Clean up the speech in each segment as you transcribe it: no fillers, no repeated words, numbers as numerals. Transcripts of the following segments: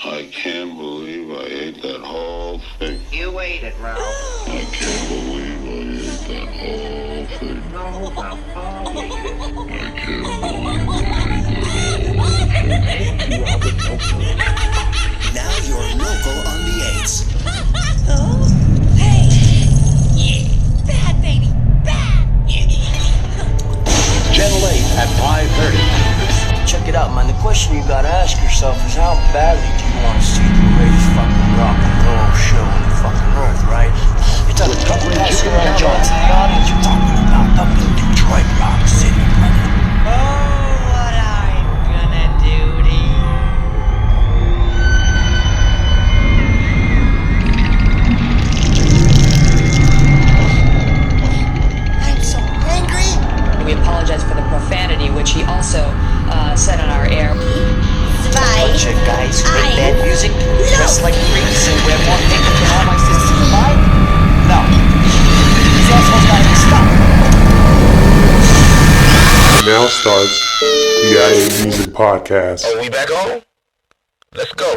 I can't believe I ate that whole thing. You ate it, Ralph. I can't believe I ate that whole thing. No, Ralph. Oh, I can't believe I ate that whole thing. Now you're local on the 8s. Oh, hey! Yeah. Bad, baby, bad! Channel 8 at 5:30. Check it out, man. The question you gotta ask yourself is how badly do you want to see the greatest fucking rock and roll show on the fucking earth, right? You're talking about passing around Johnson in the audience. You're talking about up in Detroit, Rock City, brother. Oh, what I'm gonna do to you. I'm so angry. We apologize for the profanity, which he also said on our air. Bunch of guys who make bad music, dress like freaks, and wear more makeup than all my sisters combined? No. These assholes gotta stop. Now starts the IA Music Podcast. Are we back on? Let's go.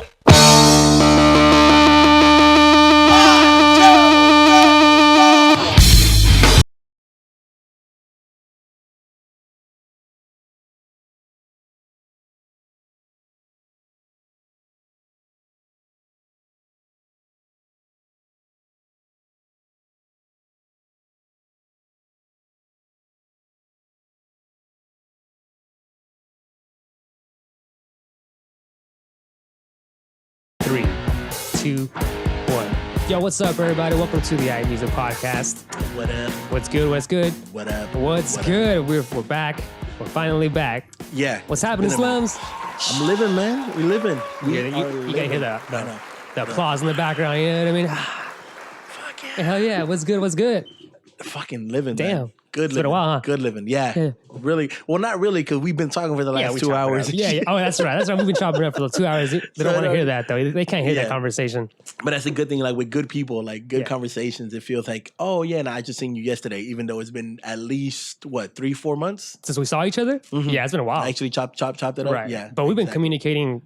Three, 2, 1. Yo, what's up, everybody? Welcome to the IA Music Podcast. What up? What's good? What's good? What up? What's What good? We're back. We're finally back. Yeah. What's happening, Slumz? I'm living, man. We living. You gotta hear the applause in the background. You know what I mean? Fuck yeah. Hell yeah! What's good? What's good? Fucking living, Damn. man. Good It's been a living. while, huh? Good living. Yeah. Yeah. Really. Well, not really, because we've been talking for the last we 2 chop it hours. up. Yeah. Oh, that's right. That's right. We've been chopping it up for 2 hours. They don't want to hear that though. They can't hear that Yeah. conversation. But that's a good thing, like with good people, like good Yeah. conversations. It feels like, oh, yeah, and I just seen you yesterday, even though it's been at least, 3-4 months? Since we saw each other. Yeah, it's been a while. I actually chopped it up. Right. Yeah. But we've been exactly. communicating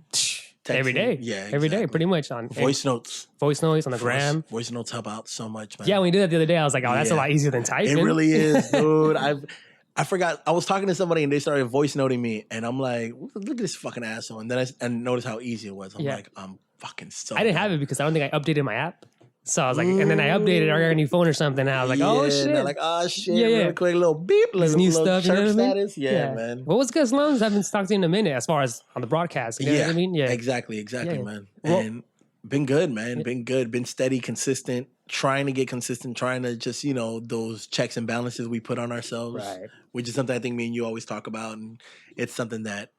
every day. Yeah, Every day, exactly. pretty much on Voice notes. voice notes on the gram. Voice notes help out so much, man. Yeah, when we did that the other day, I was like, oh, that's a Yeah. lot easier than typing. It really is, dude. I forgot. I was talking to somebody and they started voice noting me, and I'm like, "Look at this fucking asshole!" And then I noticed how easy it was. I'm Yeah. like, I'm fucking so. I didn't have it because I don't think I updated my app. So I was like, and then I updated, I got a new phone or something. And I was like, oh Yeah, shit. they're like, oh shit, Yeah, yeah. real quick, little beep, This little, new little stuff, you know chirp what I mean? status. Yeah, man. Well, what's good, Slumz? I haven't talked to you in a minute as far as on the broadcast. You know what I mean? Yeah. Exactly, Yeah. man. Well- And been good, man. Been good. Been steady, consistent. Trying to get consistent. Trying to just those checks and balances we put on ourselves, Right. which is something I think me and you always talk about, and it's something that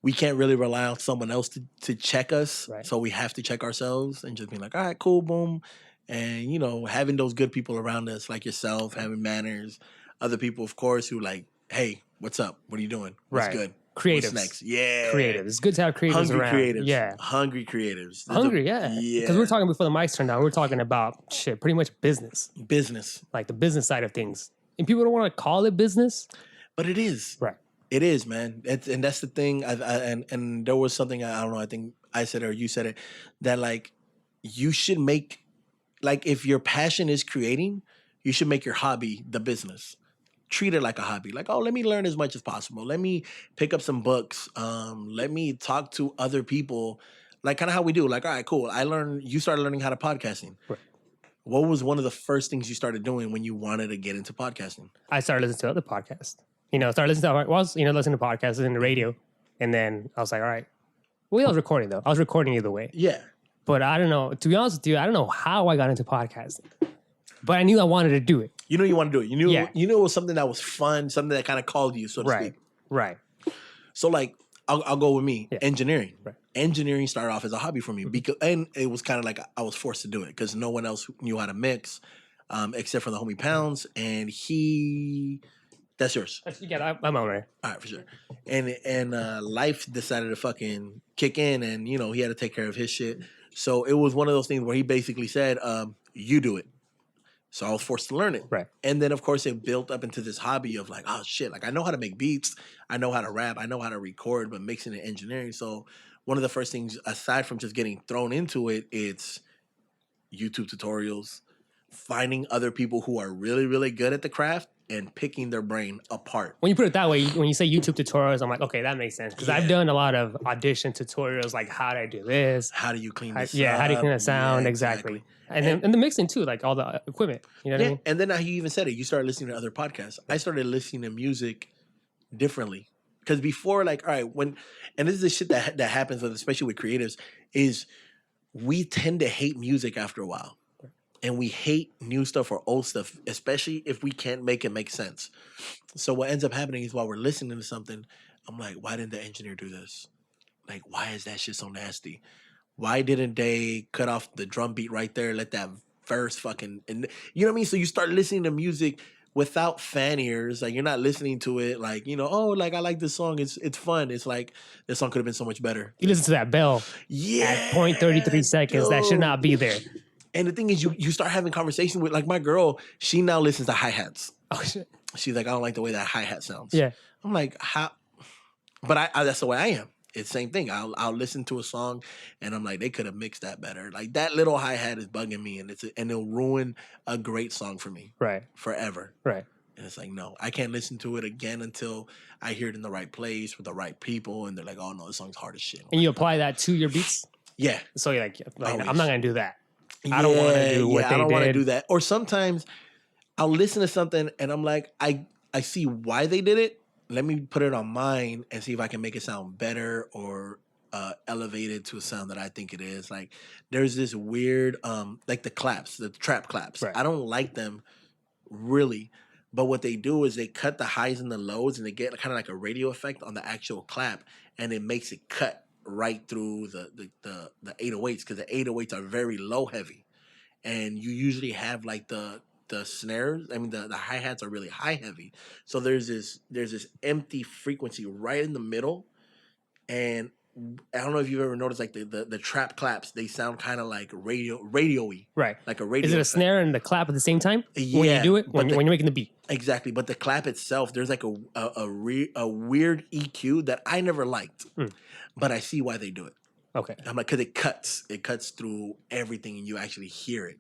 we can't really rely on someone else to check us. Right. So we have to check ourselves and just be like, all right, cool, boom. And, having those good people around us like yourself, having manners, other people, of course, who like, hey, what's up? What are you doing? What's Right. good? Creatives. What's next? Yeah. Creatives. It's good to have creatives Hungry around. creatives. Yeah. Hungry creatives. There's Hungry, yeah. Yeah. Because we were talking before the mics turned on. We were talking about pretty much business, business. like the business side of things. And people don't want to call it business. But it is. Right. It is, man. And that's the thing. And there was something, I don't know, I think I said it or you said it, that like you should make, like if your passion is creating, you should make your hobby the business. Treat it like a hobby. Like, oh, let me learn as much as possible. Let me pick up some books. Let me talk to other people. Like kind of how we do. Like, all right, cool. You started learning how to podcasting. Right. What was one of the first things you started doing when you wanted to get into podcasting? I started listening to other podcasts. Started listening to listening to podcasts, listening to radio. And then I was like, all right. Well, I was recording though. I was recording either way. Yeah. But I don't know. To be honest with you, I don't know how I got into podcasting. But I knew I wanted to do it. You know you want to do it. You knew Yeah. it was something that was fun, something that kind of called you, so to Right. speak. Right. So like I'll go with me. Yeah. Engineering. Right. Engineering started off as a hobby for me because and it was kind of like I was forced to do it because no one else knew how to mix except for the homie Pounds, and that's yours. Yeah, I'm on there. All right, for sure. And life decided to fucking kick in, and he had to take care of his shit. So it was one of those things where he basically said, "You do it." So I was forced to learn it. Right. And then, of course, it built up into this hobby of like, oh, shit, like I know how to make beats. I know how to rap. I know how to record, but mixing and engineering. So one of the first things, aside from just getting thrown into it, it's YouTube tutorials, finding other people who are really, really good at the craft and picking their brain apart. When you put it that way, when you say YouTube tutorials, I'm like, okay, that makes sense. Because I've done a lot of audition tutorials, like how do I do this? How do you clean this Yeah, how do you clean the up? sound? Yeah, exactly. And then the mixing too, like all the equipment. You know what I mean? And then how you even said it, you started listening to other podcasts. I started listening to music differently. Because before, like, all right, and this is the shit that happens, especially with creatives, is we tend to hate music after a while. And we hate new stuff or old stuff, especially if we can't make it make sense. So what ends up happening is while we're listening to something, I'm like, why didn't the engineer do this? Like, why is that shit so nasty? Why didn't they cut off the drum beat right there, let that verse fucking... And you know what I mean? So you start listening to music without fan ears. Like, you're not listening to it like, you know, oh, like, I like this song. It's fun. It's like, this song could have been so much better. You listen to that bell at 0.33 seconds. That should not be there. And the thing is, you start having conversation with, like, my girl, she now listens to hi-hats. Oh, shit. She's like, I don't like the way that hi-hat sounds. Yeah. I'm like, how? But I that's the way I am. It's the same thing. I'll listen to a song and I'm like, they could have mixed that better. Like, that little hi-hat is bugging me, and it'll ruin a great song for me. Right. Forever. Right. And it's like, no, I can't listen to it again until I hear it in the right place with the right people, and they're like, oh no, this song's hard as shit. And you apply that to your beats? Yeah. So you're like I'm Always. not going to do that. I don't want to do what they did. I don't want to do that. Or sometimes I'll listen to something and I'm like, I see why they did it. Let me put it on mine and see if I can make it sound better or elevate it to a sound that I think it is. Like, there's this weird, like the claps, the trap claps. Right. I don't like them really. But what they do is they cut the highs and the lows, and they get kind of like a radio effect on the actual clap, and it makes it cut right through the 808s, because the 808s are very low heavy, and you usually have like the snares. I mean, the hi-hats are really high heavy, so there's this empty frequency right in the middle. And I don't know if you've ever noticed, like the trap claps, they sound kind of like radio-y, Right. like a radio. Is it a effect. snare and the clap at the same time? When Yeah, you do it? When but you're making the beat? Exactly, but the clap itself, there's like a weird EQ that I never liked, but I see why they do it. Okay. I'm like, because it cuts through everything, and you actually hear it.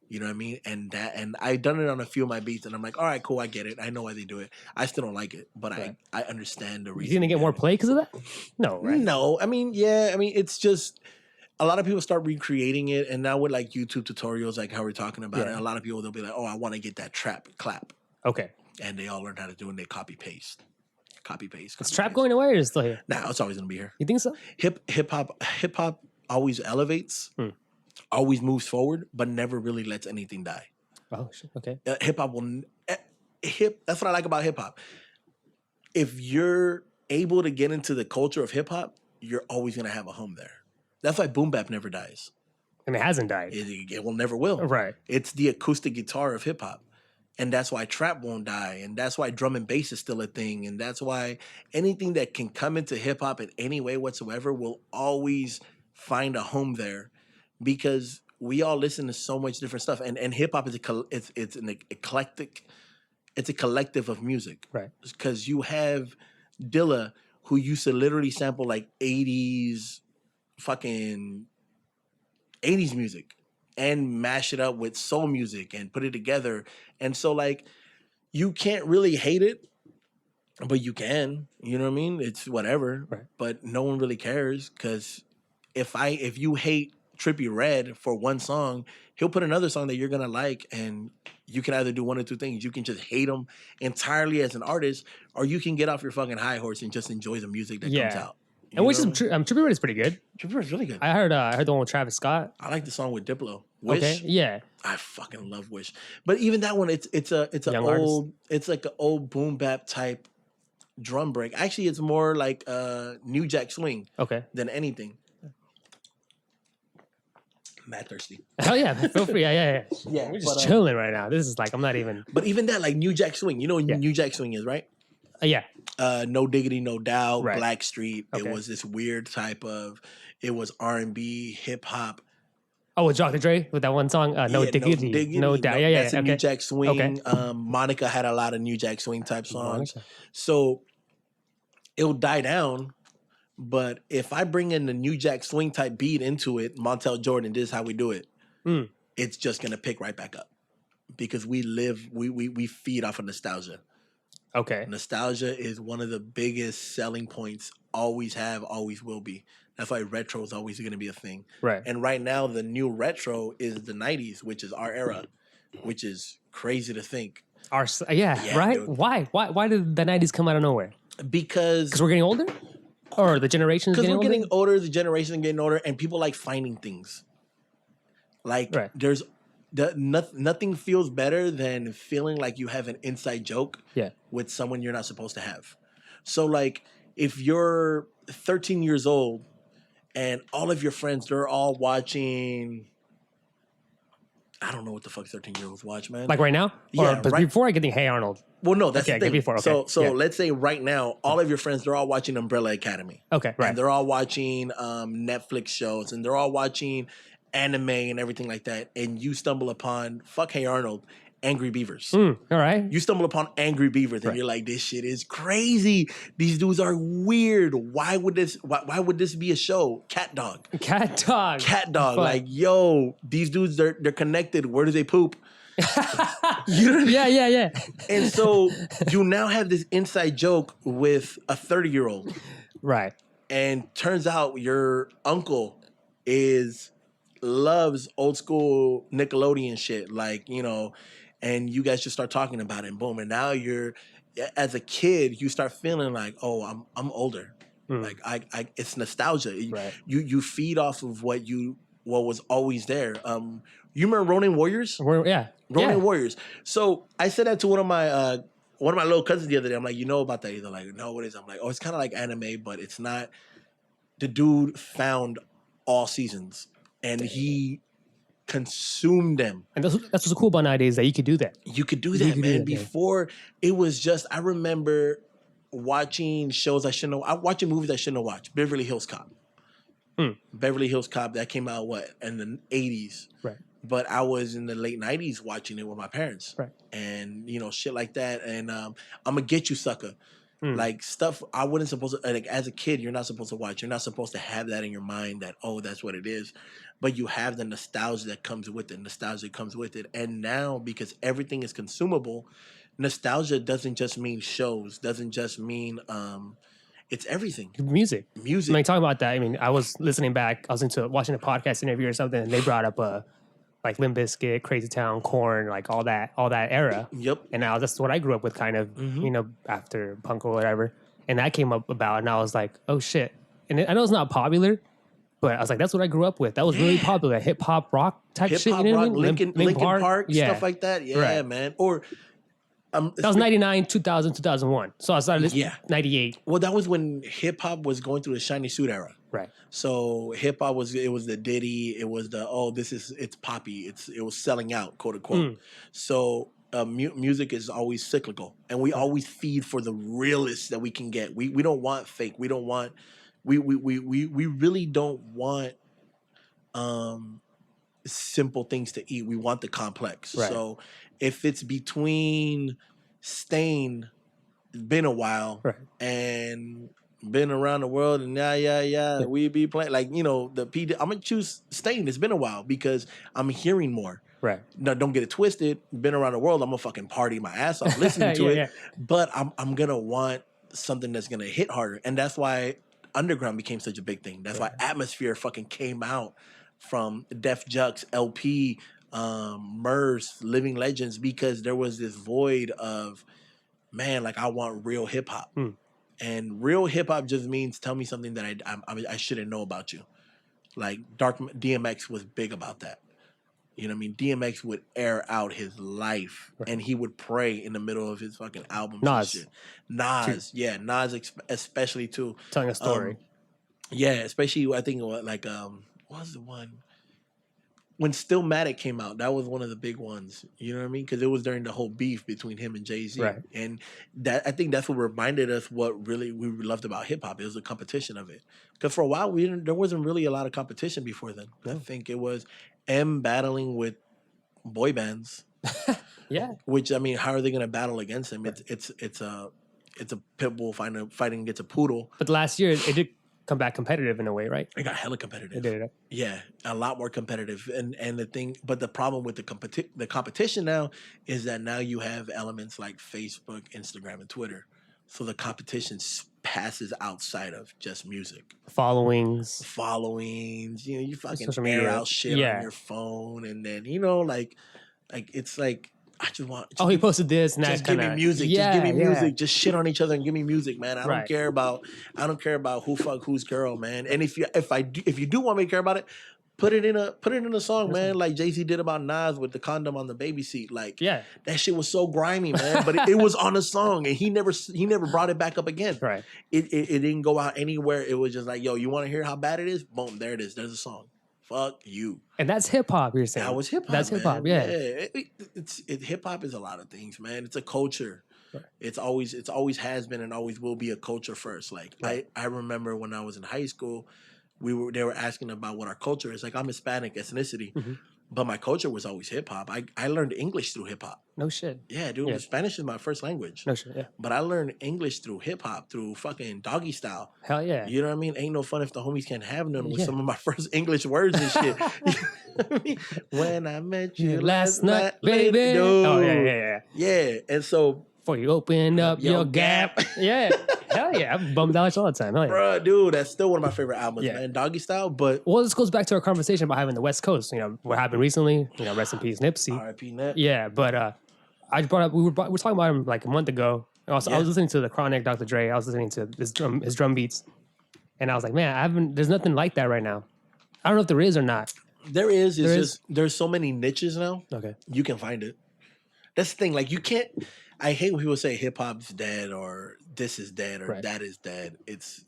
You know what I mean? And I've done it on a few of my beats, and I'm like, all right, cool, I get it. I know why they do it. I still don't like it, but Right. I understand the You reason. didn't get more play because of that? No, right? No, I mean, yeah, I mean, it's just a lot of people start recreating it, and now with like YouTube tutorials, like how we're talking about it, a lot of people, they'll be like, oh, I want to get that trap clap, Okay. and they all learn how to do it, and they copy paste. Is trap going away or is it still here? Nah, it's always gonna be here. You think so? Hip hop always elevates, always moves forward, but never really lets anything die. Oh, shit. Okay. Hip hop will that's what I like about hip hop. If you're able to get into the culture of hip hop, you're always gonna have a home there. That's why boom bap never dies. And it hasn't died. It will never will. Right. It's the acoustic guitar of hip hop. And that's why trap won't die. And that's why drum and bass is still a thing. And that's why anything that can come into hip hop in any way whatsoever will always find a home there, because we all listen to so much different stuff. And hip hop is it's an eclectic, it's a collective of music. Right. Because you have Dilla, who used to literally sample like 80s music and mash it up with soul music and put it together. And so, like, you can't really hate it, but you can. You know what I mean? It's whatever. Right. But no one really cares, because if you hate Trippie Redd for one song, he'll put another song that you're gonna like, and you can either do one or two things. You can just hate him entirely as an artist, or you can get off your fucking high horse and just enjoy the music that comes out. And which is Trippie Redd is pretty good. Trippie Redd's really good. I heard the one with Travis Scott. I like the song with Diplo. Wish. Okay. Yeah. I fucking love Wish. But even that one, it's Young like an old boom bap type drum break. Actually, it's more like New Jack Swing Okay. than anything. Mad thirsty. Hell yeah. Feel free. Yeah. Yeah, We're just but, chilling right now. This is like, I'm not even. But even that, like New Jack Swing, you know what New Jack Swing is, right? Yeah. No Diggity, No Doubt, Right. Black Street. Okay. It was this weird type of, it was R&B, hip hop. Oh, with Dr. Dre with that one song, No Diggity, No Doubt. Yeah. That's a Okay. New Jack Swing. Okay. Monica had a lot of New Jack Swing type songs. Monica. So it'll die down, But if I bring in the New Jack Swing type beat into it, Montel Jordan, this is how we do it. It's just gonna pick right back up because we feed off of nostalgia. Okay. Nostalgia is one of the biggest selling points. Always have, always will be. That's why retro is always going to be a thing. Right. And right now, the new retro is the '90s, which is our era, which is crazy to think. Yeah, right. Dude. Why did the '90s come out of nowhere? Because we're getting older, or the generation is because getting we're older. getting older, the generation is getting older, and people like finding things. Like there's nothing feels better than feeling like you have an inside joke with someone you're not supposed to have. So like if you're 13 years old and all of your friends, they're all watching, I don't know what the fuck 13-year-olds watch, man. Like right now? Yeah. But before I get the Hey Arnold. Well, no, that's the thing. Before, okay. So let's say right now, all of your friends, they're all watching Umbrella Academy. Okay, right. And they're all watching Netflix shows and they're all watching anime and everything like that, and you stumble upon fuck Hey Arnold, Angry Beavers. All right. You stumble upon Angry Beavers, and you're like, this shit is crazy. These dudes are weird. Why would this be a show? Cat Dog. Like, yo, these dudes they're connected. Where do they poop? You know what I mean? Yeah. And so you now have this inside joke with a 30-year-old. Right. And turns out your uncle loves old school Nickelodeon shit, like, you know, and you guys just start talking about it, and boom, and now you're, as a kid, you start feeling like, oh, I'm older, like I it's nostalgia. Right. You feed off of what was always there. You remember Ronin Warriors? Ronin Warriors. So I said that to one of my little cousins the other day. I'm like, you know about that? They're like, no, what is it? I'm like, oh, it's kind of like anime, but it's not. The dude found all seasons. And he consumed them. And that's what's cool about nowadays, that you could do that. You could do that, man. Before, it was just, I remember watching shows I shouldn't have, watching movies I shouldn't have watched. Beverly Hills Cop. Beverly Hills Cop, that came out, in the 80s? Right. But I was in the late 90s watching it with my parents. Right. And, you know, shit like that. And I'm a Get You Sucker. Like stuff I wasn't supposed to, like as a kid, you're not supposed to watch. You're not supposed to have that in your mind that, oh, that's what it is. But you have the nostalgia that comes with it. And now, because everything is consumable, nostalgia doesn't just mean shows, doesn't just mean it's everything. Music. I mean, talking about that, I mean, I was listening back, I was watching a podcast interview or something, and they brought up like Limp Bizkit, Crazy Town, Korn, like all that era. Yep. And now that's what I grew up with, kind of, you know, after punk or whatever. And that came up about, and I was like, oh shit. And I know it's not popular, but I was like, that's what I grew up with. That was really popular, hip hop rock type shit. You know what I mean? Linkin Park, stuff like that. Yeah, man. Or that was 99, 2000, 2001. So I started 98. Well, that was when hip hop was going through the shiny suit era. Right. So hip hop was the Diddy, it was the it's poppy, it was selling out, quote unquote. So music is always cyclical, and we always feed for the realest that we can get. We don't want fake. We don't want we really don't want simple things to eat. We want the complex. Right. So if it's between Stain, it's been a while, and been around the world, and we be playing, like, you know, the PD. I'm gonna choose Stain. It's been a while because I'm hearing more. Right. Now, don't get it twisted. Been around the world. I'm gonna fucking party my ass off listening to it. But I'm gonna want something that's gonna hit harder, and that's why underground became such a big thing. That's why Atmosphere fucking came out from Def Jux, LP, Murs, Living Legends, because there was this void of, man, like, I want real hip hop. And real hip hop just means tell me something that I shouldn't know about you. Like DMX was big about that. You know what I mean? DMX would air out his life, and he would pray in the middle of his fucking albums. Nas, especially too. Telling a story. Especially I think like what was the one? When Stillmatic came out, that was one of the big ones. You know what I mean? Because it was during the whole beef between him and Jay-Z. Right. And that, I think that's what reminded us what really we loved about hip-hop. It was a competition of it. Because for a while, there wasn't really a lot of competition before then. I think it was M battling with boy bands. Which, I mean, how are they going to battle against him? It's a pit bull fighting against a poodle. But last year, it did back competitive in a way, right? It got hella competitive. It did. Yeah, a lot more competitive. And the thing, but the problem with the competition now is that now you have elements like Facebook, Instagram, and Twitter. So the competition passes outside of just music. Followings, you fucking social air media. out shit Yeah. on your phone, and then like it's like I just want. Oh, he posted this, and Just that's give me music. Just give me music. Just shit on each other and give me music, man. I don't care about who fuck whose girl, man. And if you do want me to care about it, put it in a song, man. Like Jay-Z did about Nas with the condom on the baby seat. Like that shit was so grimy, man. But it was on a song, and he never brought it back up again. Right. It didn't go out anywhere. It was just like, yo, you want to hear how bad it is? Boom, there it is. There's a song. Fuck you. And that's hip hop. You're saying that was hip hop. That's hip hop. Yeah. Hip hop is a lot of things, man. It's a culture. Right. It's always has been and always will be a culture first. Like I remember when I was in high school, they were asking about what our culture is. Like I'm Hispanic ethnicity, but my culture was always hip hop. I learned English through hip hop. No shit. Yeah, dude. Yeah. Spanish is my first language. No shit. Yeah. But I learned English through hip hop, through fucking doggy style. Hell yeah. You know what I mean? Ain't no fun if the homies can't have none with some of my first English words and shit. When I met you last night, baby. Dude. Oh yeah. Yeah, and so before you open up your gap. Yeah. Hell yeah. I bum Dallas all the time. Hell yeah. Bruh, dude, that's still one of my favorite albums, man. Doggy Style, but... Well, this goes back to our conversation about having the West Coast. You know, what happened recently. You know, rest in peace, Nipsey. R.I.P. Nip. Yeah, but I brought up... We were talking about him like a month ago. Also, I was listening to the Chronic, Dr. Dre. I was listening to his drum beats. And I was like, man, there's nothing like that right now. I don't know if there is or not. There is. There's so many niches now. Okay. You can find it. That's the thing. Like, you can't... I hate when people say hip-hop's dead or this is dead or that is dead. It's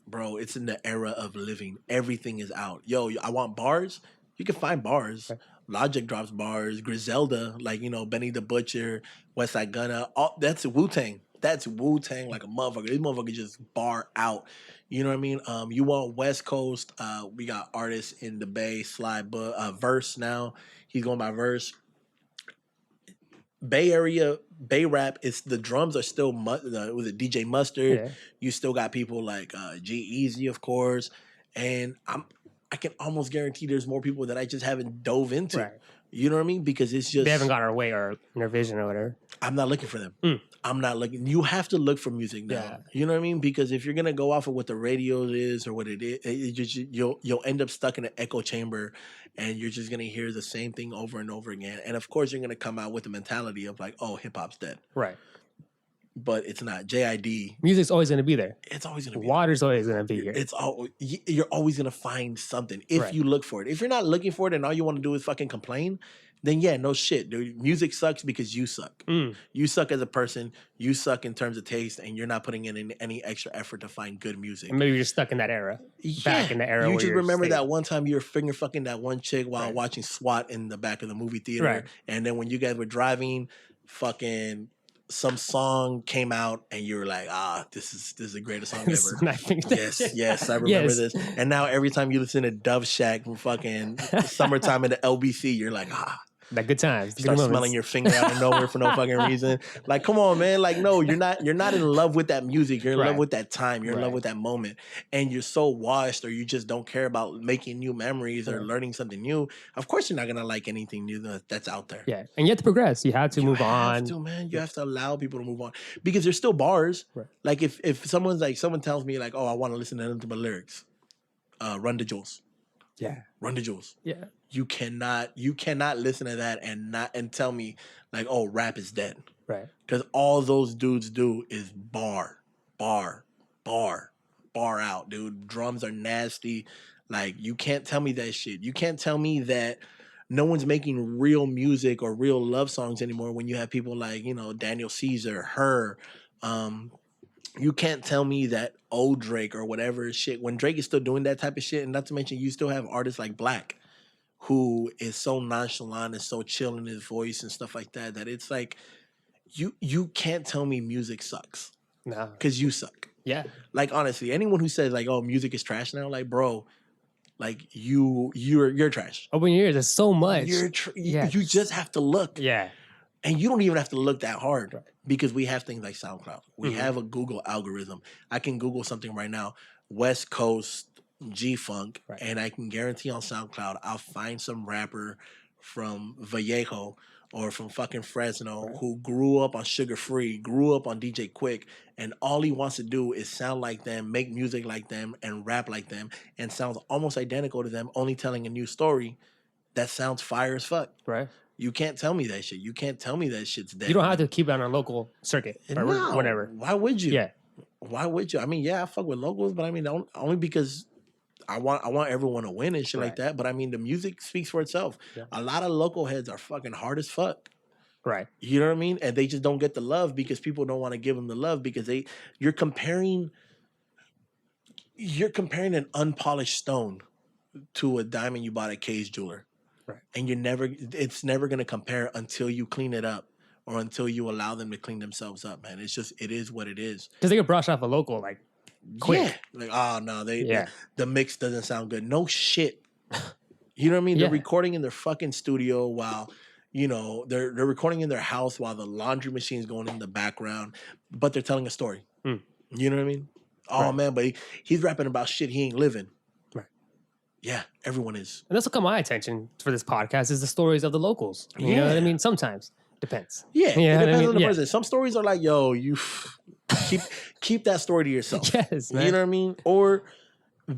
in the era of living. Everything is out. Yo, I want bars. You can find bars. Okay. Logic drops bars. Griselda, like, Benny the Butcher, Westside Gunna. That's Wu-Tang. That's Wu-Tang like a motherfucker. These motherfuckers just bar out. You know what I mean? You want West Coast. We got artists in the Bay, Sly, Verse now. He's going by Verse. Bay Area, Bay rap, the drums are still with DJ Mustard. Yeah. You still got people like G-Eazy, of course. And I can almost guarantee there's more people that I just haven't dove into. Right. You know what I mean? Because it's just... They haven't got our way or in their vision or whatever. I'm not looking for them. I'm not looking... You have to look for music now. Yeah. You know what I mean? Because if you're going to go off of what the radio is or what it is, you'll end up stuck in an echo chamber and you're just going to hear the same thing over and over again. And of course, you're going to come out with the mentality of like, oh, hip-hop's dead. Right. But it's not. JID. Music's always going to be there. It's always going to be Water's there. Always going to be here. You're always going to find something if you look for it. If you're not looking for it and all you want to do is fucking complain, then yeah, no shit, dude. Music sucks because you suck. You suck as a person. You suck in terms of taste, and you're not putting in any extra effort to find good music. And maybe you're stuck in that era. Back in the era. You just remember that one time you were finger fucking that one chick while watching SWAT in the back of the movie theater, and then when you guys were driving, fucking some song came out, and you were like, this is the greatest song ever. Yes, I remember this. And now every time you listen to Dove Shack from fucking summertime in the LBC, you're like, That good times. Start smelling your finger out of nowhere for no fucking reason. Like, come on, man. Like, no, you're not in love with that music. You're in love with that time. You're in love with that moment. And you're so washed, or you just don't care about making new memories or learning something new. Of course, you're not gonna like anything new that's out there. Yeah, and you have to progress. You have to move on. You have to allow people to move on because there's still bars. Right. Like if someone tells me like, oh, I want to listen to nothing but lyrics, Run the Jewels. Yeah. Run the Jewels. Yeah. You cannot listen to that and tell me like, oh, rap is dead. Right. Because all those dudes do is bar out, dude. Drums are nasty. Like, you can't tell me that shit. You can't tell me that no one's making real music or real love songs anymore when you have people like, Daniel Caesar, Her. You can't tell me that old Drake or whatever shit, when Drake is still doing that type of shit, and not to mention you still have artists like Black, who is so nonchalant and so chill in his voice and stuff like that, that it's like, you can't tell me music sucks. Nah. Because you suck. Yeah. Like, honestly, anyone who says like, oh, music is trash now, like, bro, like you're trash. Open your ears, there's so much. You just have to look. Yeah. And you don't even have to look that hard because we have things like SoundCloud. We have a Google algorithm. I can Google something right now. West Coast G-Funk, Right. and I can guarantee on SoundCloud I'll find some rapper from Vallejo or from fucking Fresno who grew up on Sugar Free, grew up on DJ Quick, and all he wants to do is sound like them, make music like them, and rap like them, and sounds almost identical to them, only telling a new story that sounds fire as fuck. Right. You can't tell me that shit. You can't tell me that shit's dead. You don't have to keep it on a local circuit or No, whatever. Why would you? Yeah. Why would you? I mean, yeah, I fuck with locals, but I mean, only because I want everyone to win and shit like that. But I mean, the music speaks for itself. Yeah. A lot of local heads are fucking hard as fuck. Right. You know what I mean? And they just don't get the love because people don't want to give them the love because you're comparing an unpolished stone to a diamond you bought at Kay's jeweler. Right. And it's never going to compare until you clean it up or until you allow them to clean themselves up, man. It is what it is. Because they get brushed off a local, like, quick. Yeah. Like, oh, no, the mix doesn't sound good. No shit. You know what I mean? Yeah. They're recording in their fucking studio while, you know, they're recording in their house while the laundry machine's going in the background, but they're telling a story. Mm. You know what I mean? Oh, man, but he's rapping about shit he ain't living. Right. Yeah, everyone is. And that's what caught my attention for this podcast is the stories of the locals. You know what I mean? Sometimes. Depends. Yeah, You know it what I depends mean? on the Yeah. person. Some stories are like, yo, you keep that story to yourself. Yes, man. You know what I mean? Or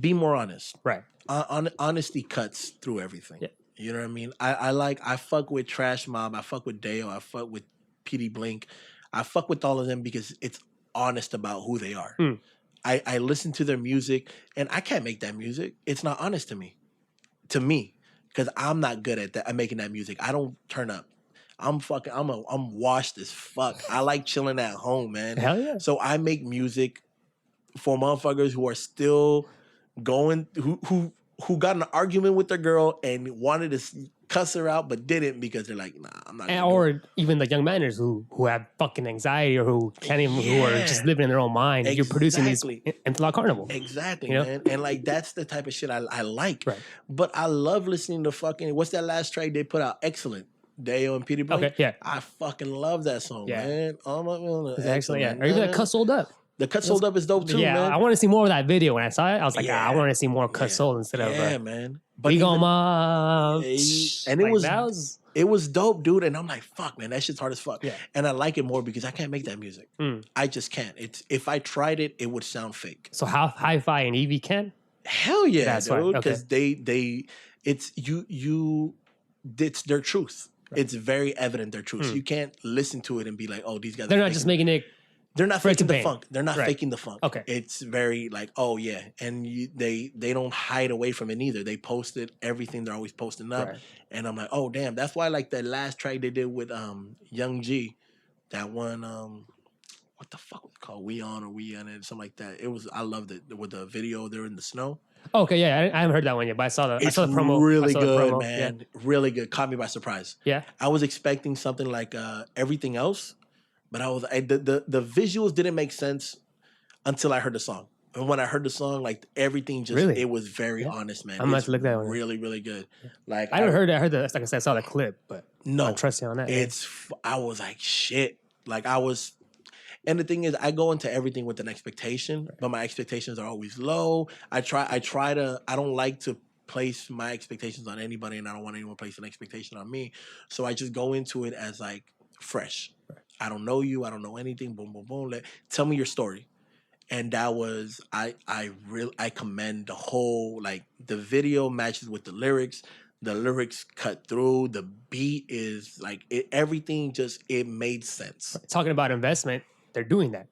be more honest. Right. Honesty cuts through everything. Yeah. You know what I mean? I fuck with Trash Mob. I fuck with Dale. I fuck with PD Blink. I fuck with all of them because it's honest about who they are. Mm. I listen to their music and I can't make that music. It's not honest to me. Because I'm not good at that. I'm making that music. I don't turn up. I'm washed as fuck. I like chilling at home, man. Hell yeah. So I make music for motherfuckers who are still going, who got in an argument with their girl and wanted to cuss her out, but didn't because they're like, nah, I'm not. Or even the young manners who have fucking anxiety or who can't even, who are just living in their own mind. You're producing these into La Carnival. Exactly, You know? man. And like, that's the type of shit I like. Right. But I love listening to fucking, what's that last track they put out? Excellent. Dale and Peter Blake. Okay, yeah. I fucking love that song, Yeah. man. It's actually, yeah. Or even that Cut Sold Up. The Cut Sold Up is dope too, Yeah, man. I want to see more of that video. When I saw it, I was like, Yeah. I want to see more Cut Sold instead of man. But we even- gon' mob. And it was dope, dude. And I'm like, fuck, man, that shit's hard as fuck. Yeah. And I like it more because I can't make that music. Mm. I just can't. If I tried it, it would sound fake. So how Hi-Fi and Evie can? Hell yeah, That's right, dude. okay. Because it's their truth. Right. It's very evident their truth. You can't listen to it and be like, oh, these guys. They're are not faking just making it. They're not for it to faking the bang. funk. They're not Right. faking the funk. Okay. It's very like, oh yeah, and they don't hide away from it either. They posted everything they're always posting up, Right. and I'm like, oh damn, that's why I like that last track they did with Young G, that one what the fuck was it called? We On or We On it, something like that. I loved it with the video. They're in the snow. Okay, yeah, I haven't heard that one yet, but I saw the promo. Really I saw the good, promo. man. Really good. Caught me by surprise. Yeah. I was expecting something like Everything Else, but the visuals didn't make sense until I heard the song. And when I heard the song, like everything just Really? it was very honest, man. I'm gonna have It's to look that one up. really, really good. Like I haven't heard that. I heard that. Like I said, I saw the clip, but No, I don't trust you on that. I was like shit. Like I was. And the thing is, I go into everything with an expectation, but my expectations are always low. I don't like to place my expectations on anybody, and I don't want anyone to place an expectation on me. So I just go into it as like fresh. Right. I don't know you. I don't know anything. Boom, boom, boom. Tell me your story. And that was, I commend the whole, like the video matches with the lyrics. The lyrics cut through. The beat is like, everything just, it made sense. Talking about investment, they're doing that.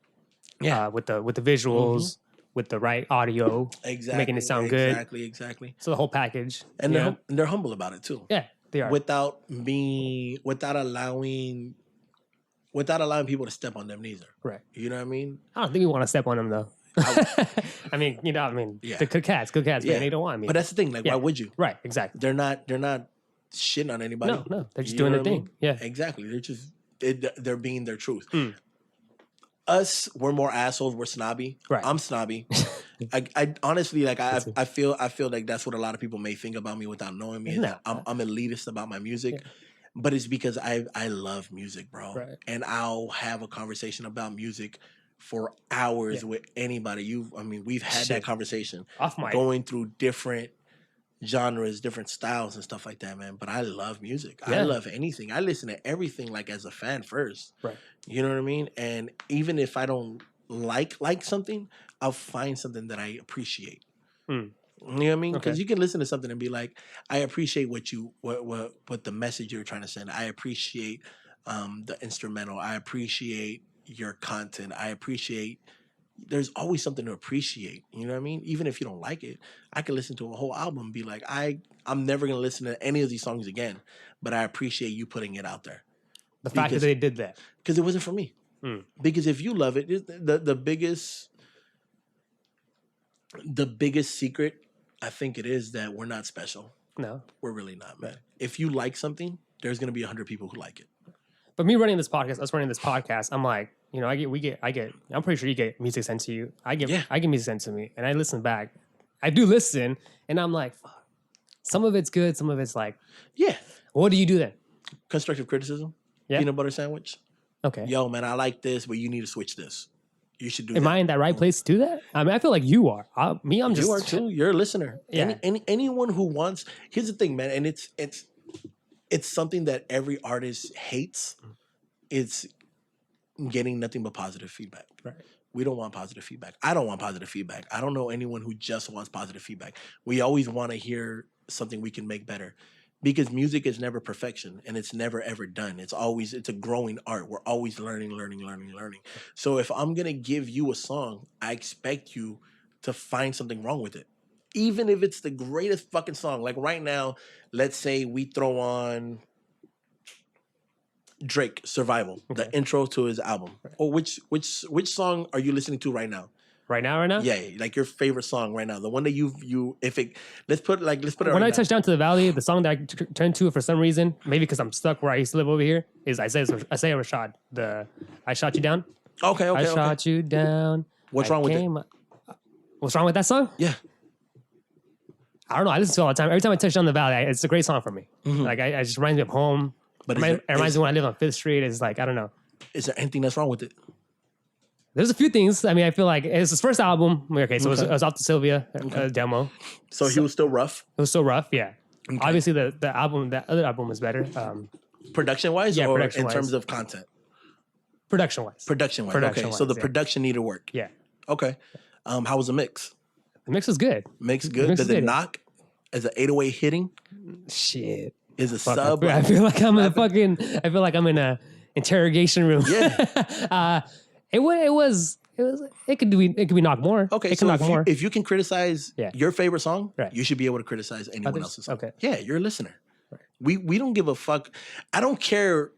Yeah. With the visuals, with the right audio, Exactly. making it sound good. Exactly. So the whole package. And you know? they're humble about it too. Yeah, they are. Without allowing people to step on them neither. Right. You know what I mean? I don't think we want to step on them though. I mean, Yeah. the good cats, man. They don't want me. But that's the thing. Like, why would you? Right, exactly. They're not shitting on anybody. No, they're just You doing know their what I thing. mean? Yeah. Exactly. They're just they're being their truth. Mm. Us, we're more assholes. We're snobby. Right. I'm snobby. I honestly like. I feel like that's what a lot of people may think about me without knowing me. Is that I'm elitist about my music. Yeah. But it's because I love music, bro. Right. And I'll have a conversation about music for hours with anybody. We've had that conversation. Off mic. Going through different genres, different styles and stuff like that, man. But I love music. I love anything. I listen to everything like as a fan first. Right. You know what I mean? And even if I don't like something, I'll find something that I appreciate. You know what I mean? Because you can listen to something and be like, I appreciate what the message you're trying to send. I appreciate the instrumental. I appreciate your content. I appreciate. There's always something to appreciate. You know what I mean? Even if you don't like it, I can listen to a whole album and be like, I'm never gonna listen to any of these songs again, but I appreciate you putting it out there. The fact that they did that, because it wasn't for me. Because if you love it, the biggest secret, I think it is that we're not special. No, we're really not, man. If you like something, there's gonna be 100 people who like it. But me running this podcast, us running this podcast, I'm like, you know, I get. I'm pretty sure you get music sent to you. I get music sent to me, and I listen back. I do listen, and I'm like, fuck. Some of it's good, some of it's like, What do you do then? Constructive criticism. Yeah. Peanut butter sandwich. Okay. Yo, man, I like this, but you need to switch this. You should do that. Am I in that right place to do that? I mean, I feel like you are. I'm just. You are too. You're a listener. Yeah. Anyone who wants. Here's the thing, man, and it's something that every artist hates. It's getting nothing but positive feedback. Right. We don't want positive feedback. I don't want positive feedback. I don't know anyone who just wants positive feedback. We always want to hear something we can make better. Because music is never perfection and it's never ever done. It's a growing art. We're always learning. So if I'm gonna give you a song, I expect you to find something wrong with it. Even if it's the greatest fucking song. Like right now, let's say we throw on Drake, Survival, the intro to his album. Or which song are you listening to right now? Right now? Yeah, like your favorite song right now. The one that let's put it when I touch down to the valley, the song that I turn to for some reason, maybe because I'm stuck where I used to live over here, is I say Rashad. I shot you down. Okay. I shot you down. What's wrong with it? What's wrong with that song? Yeah. I don't know. I listen to it all the time. Every time I touch down the valley, it's a great song for me. Like I just reminds me of home. But it reminds me when I live on 5th Street. It's like, I don't know. Is there anything that's wrong with it? There's a few things. I mean, I feel like it's his first album. Okay, so it was off the Sylvia demo. So he was still rough? It was still rough, yeah. Okay. Obviously, the other album was better. Production-wise or in terms of content? Production-wise. Production-wise, okay. So the production needed work. Yeah. Okay. How was the mix? The mix was good. Mix good? Does it knock? Is it 808 hitting? Shit. Is a sub? I feel like I'm in a interrogation room. Yeah. It could be knocked more. Okay, it can knock more. If you can criticize your favorite song, right, you should be able to criticize anyone else's song. Okay. Yeah, you're a listener. Right. We don't give a fuck. I don't care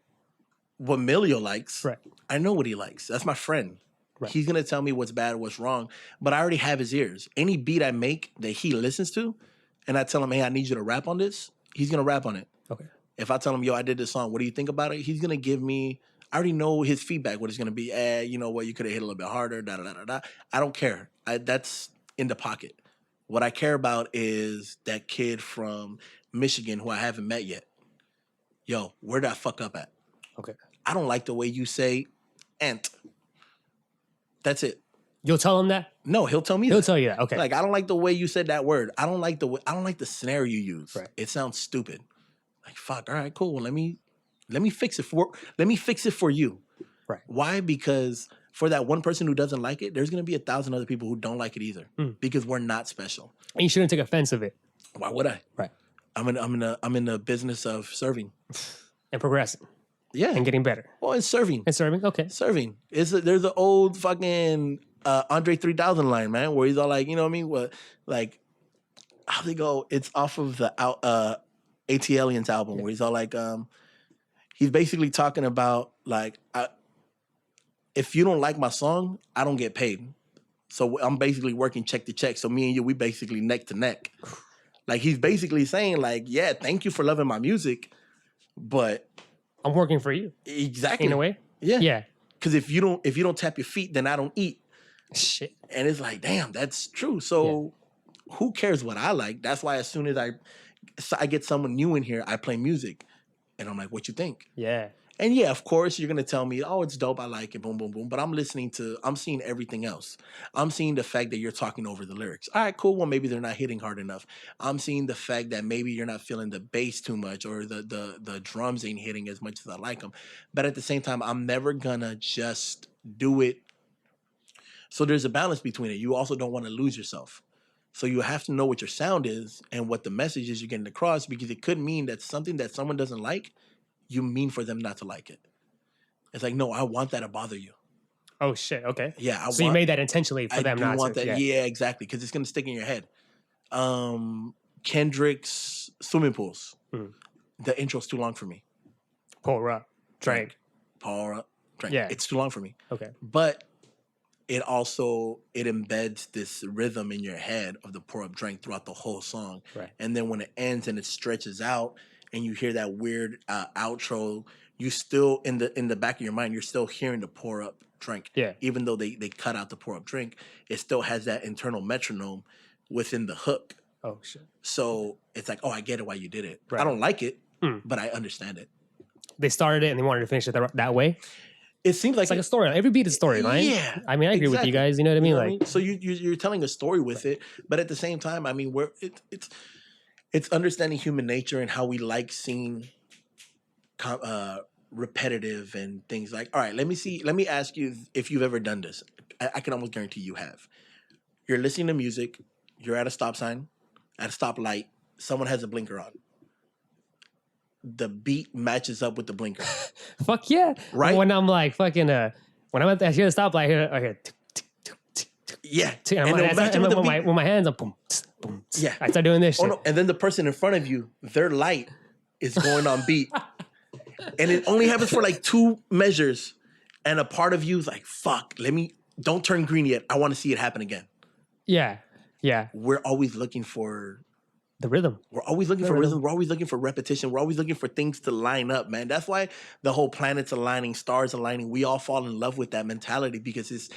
what Emilio likes. Right. I know what he likes. That's my friend. Right. He's gonna tell me what's bad or what's wrong. But I already have his ears. Any beat I make that he listens to, and I tell him, hey, I need you to rap on this, he's gonna rap on it. Okay. If I tell him, yo, I did this song, what do you think about it? He's gonna give me. I already know his feedback, what it's going to be. You know what, you could have hit a little bit harder, da-da-da-da-da. I don't care. That's in the pocket. What I care about is that kid from Michigan who I haven't met yet. Yo, where'd I fuck up at? Okay. I don't like the way you say ant. That's it. You'll tell him that? No, he'll tell me He'll tell you that, okay. Like, I don't like the way you said that word. I don't like the snare you use. Right. It sounds stupid. Like, fuck, all right, cool. Well, let me fix it for you. Right. Why? Because for that one person who doesn't like it, there's gonna be 1,000 other people who don't like it either. Because we're not special. And you shouldn't take offense of it. Why would I? Right. I'm in the business of serving. And progressing. Yeah. And getting better. Well, and serving. And serving, okay. Serving. There's an old fucking Andre 3000 line, man, where he's all like, you know what I mean? What, like, how they go? It's off of the AT Aliens album where he's all like, he's basically talking about like, if you don't like my song, I don't get paid. So I'm basically working check to check. So me and you, we basically neck to neck. Like he's basically saying like, yeah, thank you for loving my music, but I'm working for you. Exactly. In a way. Yeah. Yeah. Because if you don't tap your feet, then I don't eat. Shit. And it's like, damn, that's true. So who cares what I like? That's why as soon as I get someone new in here, I play music. And I'm like, what you think? Yeah. And yeah, of course, you're gonna tell me, "Oh, it's dope. I like it." Boom, boom, boom. But I'm seeing everything else. I'm seeing the fact that you're talking over the lyrics. All right, cool. Well, maybe they're not hitting hard enough. I'm seeing the fact that maybe you're not feeling the bass too much, or the drums ain't hitting as much as I like them. But at the same time, I'm never gonna just do it. So there's a balance between it. You also don't want to lose yourself. So you have to know what your sound is and what the message is you're getting across, because it could mean that something that someone doesn't like, you mean for them not to like it. It's like, no, I want that to bother you. Oh shit. Okay. Yeah. So you made that intentionally for them not want to. that. Yeah, exactly. Because it's gonna stick in your head. Kendrick's Swimming Pools. The intro's too long for me. Pour up, drink. Pour up, drink. Yeah. It's too long for me. Okay. But it embeds this rhythm in your head of the pour up, drink throughout the whole song. Right. And then when it ends and it stretches out, and you hear that weird outro, you still in the back of your mind, you're still hearing the pour up drink. Yeah. Even though they cut out the pour up drink, it still has that internal metronome within the hook. Oh shit. So it's like, oh, I get it why you did it. Right. I don't like it, but I understand it. They started it and they wanted to finish it that way. It seems like It's like a story. Every beat is a story, right? Yeah. I mean, I agree with you guys. You know what I mean? You know Like, what I mean? So you're telling a story with it, but at the same time, I mean, it's understanding human nature and how we like seeing repetitive and things like. All right, let me ask you if you've ever done this. I can almost guarantee you have. You're listening to music. You're at a stop sign, at a stoplight. Someone has a blinker on. The beat matches up with the blinker. fuck yeah. Right? When I'm like fucking, when I'm at the stoplight, I hear Yeah. and it'll match up with the beat. with my hands, I'm boom, boom. Yeah. I start doing this shit. Oh, no. And then the person in front of you, their light is going on beat. And it only happens for like 2 measures. And a part of you is like, fuck, don't turn green yet. I want to see it happen again. Yeah. Yeah. We're always looking for The rhythm. We're always looking The for rhythm. rhythm. We're always looking for repetition. We're always looking for things to line up, man. That's why the whole planets aligning, stars aligning, we all fall in love with that mentality, because it's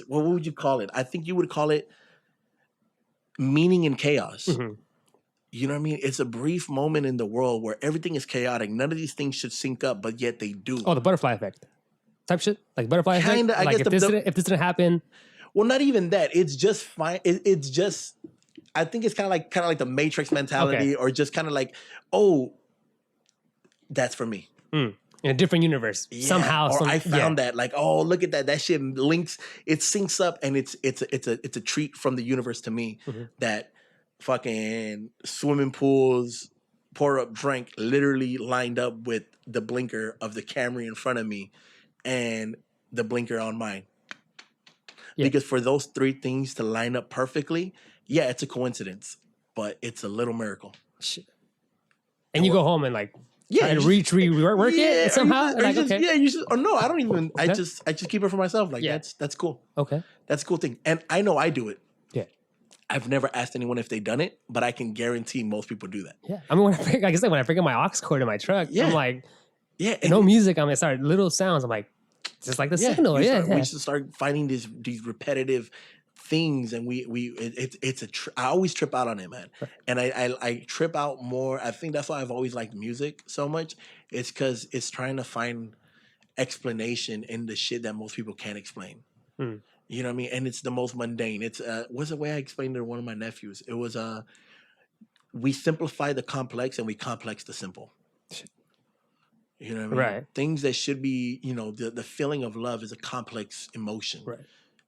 what would you call it? I think you would call it meaning in chaos. Mm-hmm. You know what I mean? It's a brief moment in the world where everything is chaotic. None of these things should sync up, but yet they do. Oh, the butterfly effect type shit, like butterfly effect. Kinda, I Like guess if this didn't happen, Well, not even that. It's just fine. It's just. I think it's kind of like the Matrix mentality, or just kind of like, oh, that's for me. in a different universe Yeah. somehow. Or I found that, like, oh, look at that. That shit links. It syncs up, and it's a treat from the universe to me. That fucking swimming pools, pour up drink, literally lined up with the blinker of the Camry in front of me, and the blinker on mine. Yeah. Because for those 3 things to line up perfectly, yeah, it's a coincidence, but it's a little miracle. Shit. And you go home and like Yeah, try to you just- rework it somehow. Or Like, you just, okay, yeah, you just. Or no, I don't even. I Okay. just keep it for myself. Like Yeah. that's cool. okay, That's a cool thing, and I know I do it. yeah, I've never asked anyone if they've done it, but I can guarantee most people do that. yeah. I mean, like I said, when I forget my aux cord in my truck, Yeah. I'm like, Yeah, no music. I'm gonna start little sounds. I'm like, just like the signal. you Yeah, start- we should start finding these repetitive things, and I always trip out on it, man. And I trip out more. I think that's why I've always liked music so much. It's because it's trying to find explanation in the shit that most people can't explain. You know what I mean? And it's the most mundane. It's what's the way I explained it to one of my nephews? It was we simplify the complex and we complex the simple. You know what I mean? Right. Things that should be, the feeling of love is a complex emotion. Right.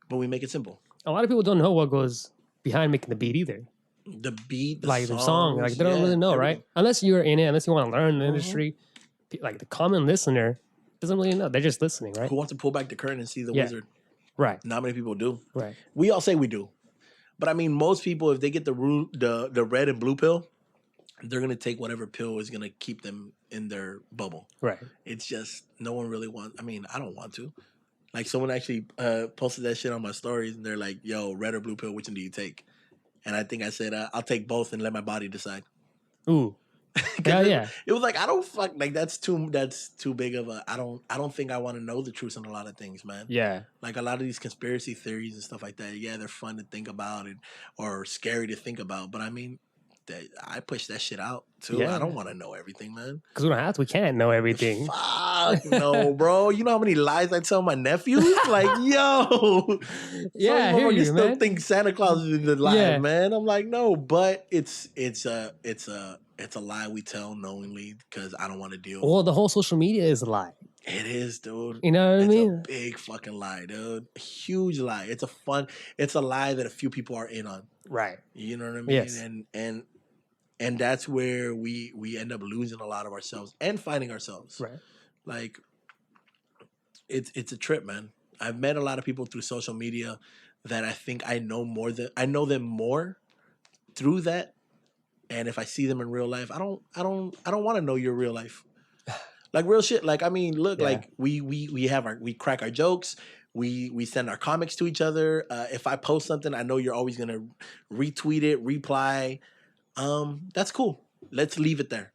But we make it simple. A lot of people don't know what goes behind making the beat either. The beat, the Like the song, like songs, they don't yeah, really know, everything. right? Unless you're in it, unless you want to learn the industry. Like the common listener doesn't really know. They're just listening, right? Who wants to pull back the curtain and see the Yeah. wizard? Right, Not many people do. right. We all say we do. But I mean, most people, if they get the red and blue pill, they're going to take whatever pill is going to keep them in their bubble. Right. It's just no one really wants. I mean, I don't want to. Like someone actually posted that shit on my stories, and they're like, "Yo, red or blue pill? Which one do you take?" And I think I said, "I'll take both and let my body decide." Ooh. 'Cause Hell yeah. It was like I don't fuck like that's too big of a. I don't think I want to know the truth on a lot of things, man. Yeah. Like a lot of these conspiracy theories and stuff like that. Yeah, they're fun to think about or scary to think about. But I mean, I push that shit out too. Yeah. I don't want to know everything, man. Because we don't have to. We can't know everything. Fuck no, bro. You know how many lies I tell my nephews? Like, yo. Yeah, I hear you, still man. think Santa Claus is the lie, Yeah. man. I'm like, no, but it's a lie we tell knowingly because I don't want to deal. Well, the whole social media is a lie. It is, dude. You know what I mean? It's a big fucking lie, dude. A huge lie. It's a lie that a few people are in on. Right. You know what I mean? Yes. And that's where we end up losing a lot of ourselves and finding ourselves. Right. Like, it's a trip, man. I've met a lot of people through social media that I think I know them more through that. And if I see them in real life, I don't want to know your real life. Like real shit. Like, I mean, look, like we crack our jokes. We send our comics to each other. If I post something, I know you're always gonna retweet it, reply. That's cool. Let's leave it there.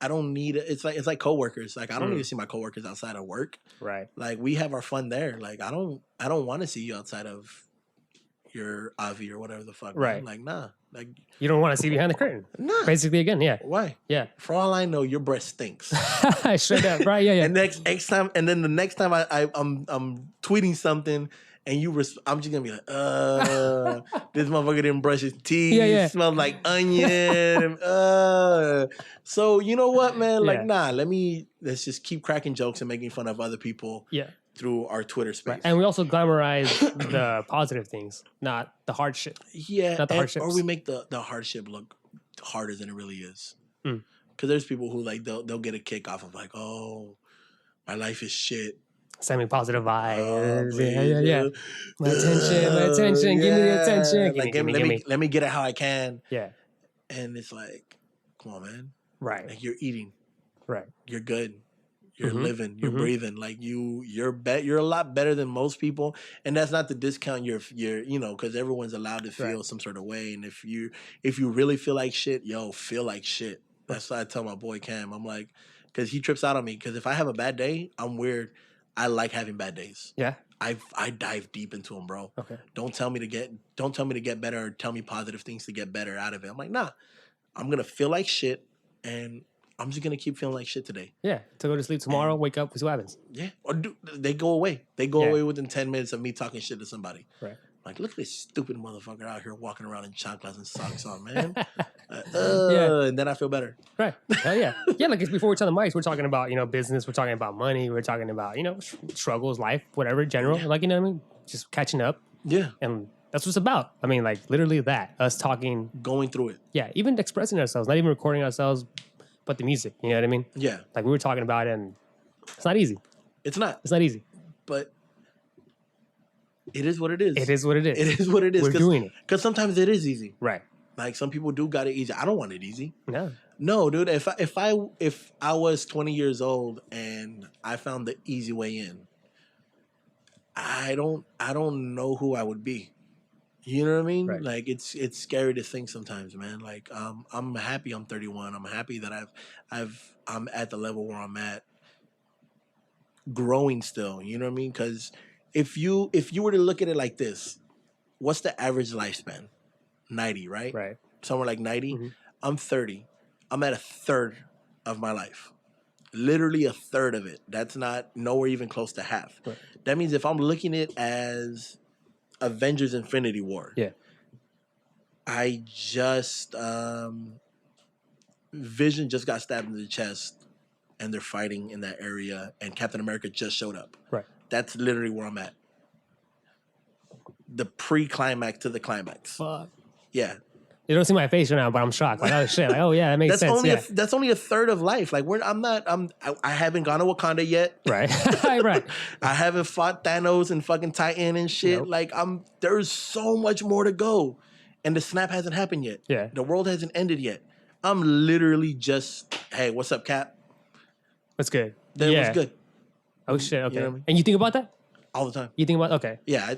I don't need it. It's like coworkers. Like, I don't need to see my coworkers outside of work. Right. Like, we have our fun there. Like, I don't want to see you outside of your Avi or whatever the fuck. Right. Man. Like, nah. Like, You don't want to see behind the curtain. nah. Basically, again, yeah. Why? Yeah. For all I know, your breath stinks. Straight up. Right. Yeah. Yeah. And next time, and then the next time I'm tweeting something, and I'm just gonna be like, this motherfucker didn't brush his teeth. Yeah, yeah. Smells like onion. So you know what, man? Like, Yeah. let's just keep cracking jokes and making fun of other people. Yeah. Through our Twitter space. Right. And we also glamorize the positive things, not the hardship. Yeah, Not the hardships. or we make the hardship look harder than it really is. Because there's people who like they'll get a kick off of like, oh, my life is shit. Send me positive vibes. Please, Yeah. My attention. Give me the attention. Like, Give me. let me get it how I can. Yeah. And it's like, come on, man. Right. Like, you're eating. Right. You're good. You're Mhm. living. You're Mhm. breathing. Like, you're a lot better than most people. And that's not to discount your because everyone's allowed to feel some sort of way. And if you really feel like shit, feel like shit. That's what I tell my boy Cam. I'm like, because he trips out on me. Because if I have a bad day, I'm weird. I like having bad days. Yeah. I dive deep into them, bro. Okay. Don't tell me to get better or tell me positive things to get better out of it. I'm like, nah. I'm gonna feel like shit, and I'm just gonna keep feeling like shit today. Yeah. To go to sleep tomorrow, wake up, see what happens. Yeah. Or they go away. They go away within 10 minutes of me talking shit to somebody. Right. Like, look at this stupid motherfucker out here walking around in chanclas and socks on, man. And then I feel better. Right. Hell yeah. Yeah, like before we turn the mics, we're talking about, business, we're talking about money, we're talking about, struggles, life, whatever, general. Like, you know what I mean? Just catching up. Yeah. And that's what it's about. I mean, like, literally that. Us talking. Going through it. Yeah. Even expressing ourselves, not even recording ourselves, but the music. You know what I mean? Yeah. Like, we were talking about it, and it's not easy. It's not. It's not easy. But it is what it is. It is what it is. It is what it is. We're doing it. Because sometimes it is easy. Right. Like, some people do got it easy. I don't want it easy. No. No, dude. If I was 20 years old and I found the easy way in, I don't know who I would be. You know what I mean? Right. Like, it's scary to think sometimes, man. Like, I'm happy I'm 31. I'm happy that I'm at the level where I'm at, growing still. You know what I mean? Because if you were to look at it like this, what's the average lifespan? 90, right? Right. Somewhere like 90. Mm-hmm. I'm 30. I'm at a third of my life. Literally a third of it. That's not nowhere even close to half. Right. That means if I'm looking at it as Avengers Infinity War. Yeah. I just Vision just got stabbed in the chest and they're fighting in that area and Captain America just showed up. Right. That's literally where I'm at. The pre-climax to the climax. Fuck. Yeah. You don't see my face right now, but I'm shocked. Like, oh shit. Like, oh yeah, that makes sense. That's only a third of life. Like, I haven't gone to Wakanda yet. Right. Right. I haven't fought Thanos and fucking Titan and shit. Nope. Like, there's so much more to go. And the snap hasn't happened yet. Yeah. The world hasn't ended yet. I'm literally just, hey, what's up, Cap? That's good. Then yeah. what's good? Oh shit. Okay. You know what I mean? And you think about that? All the time. You think about okay. Yeah,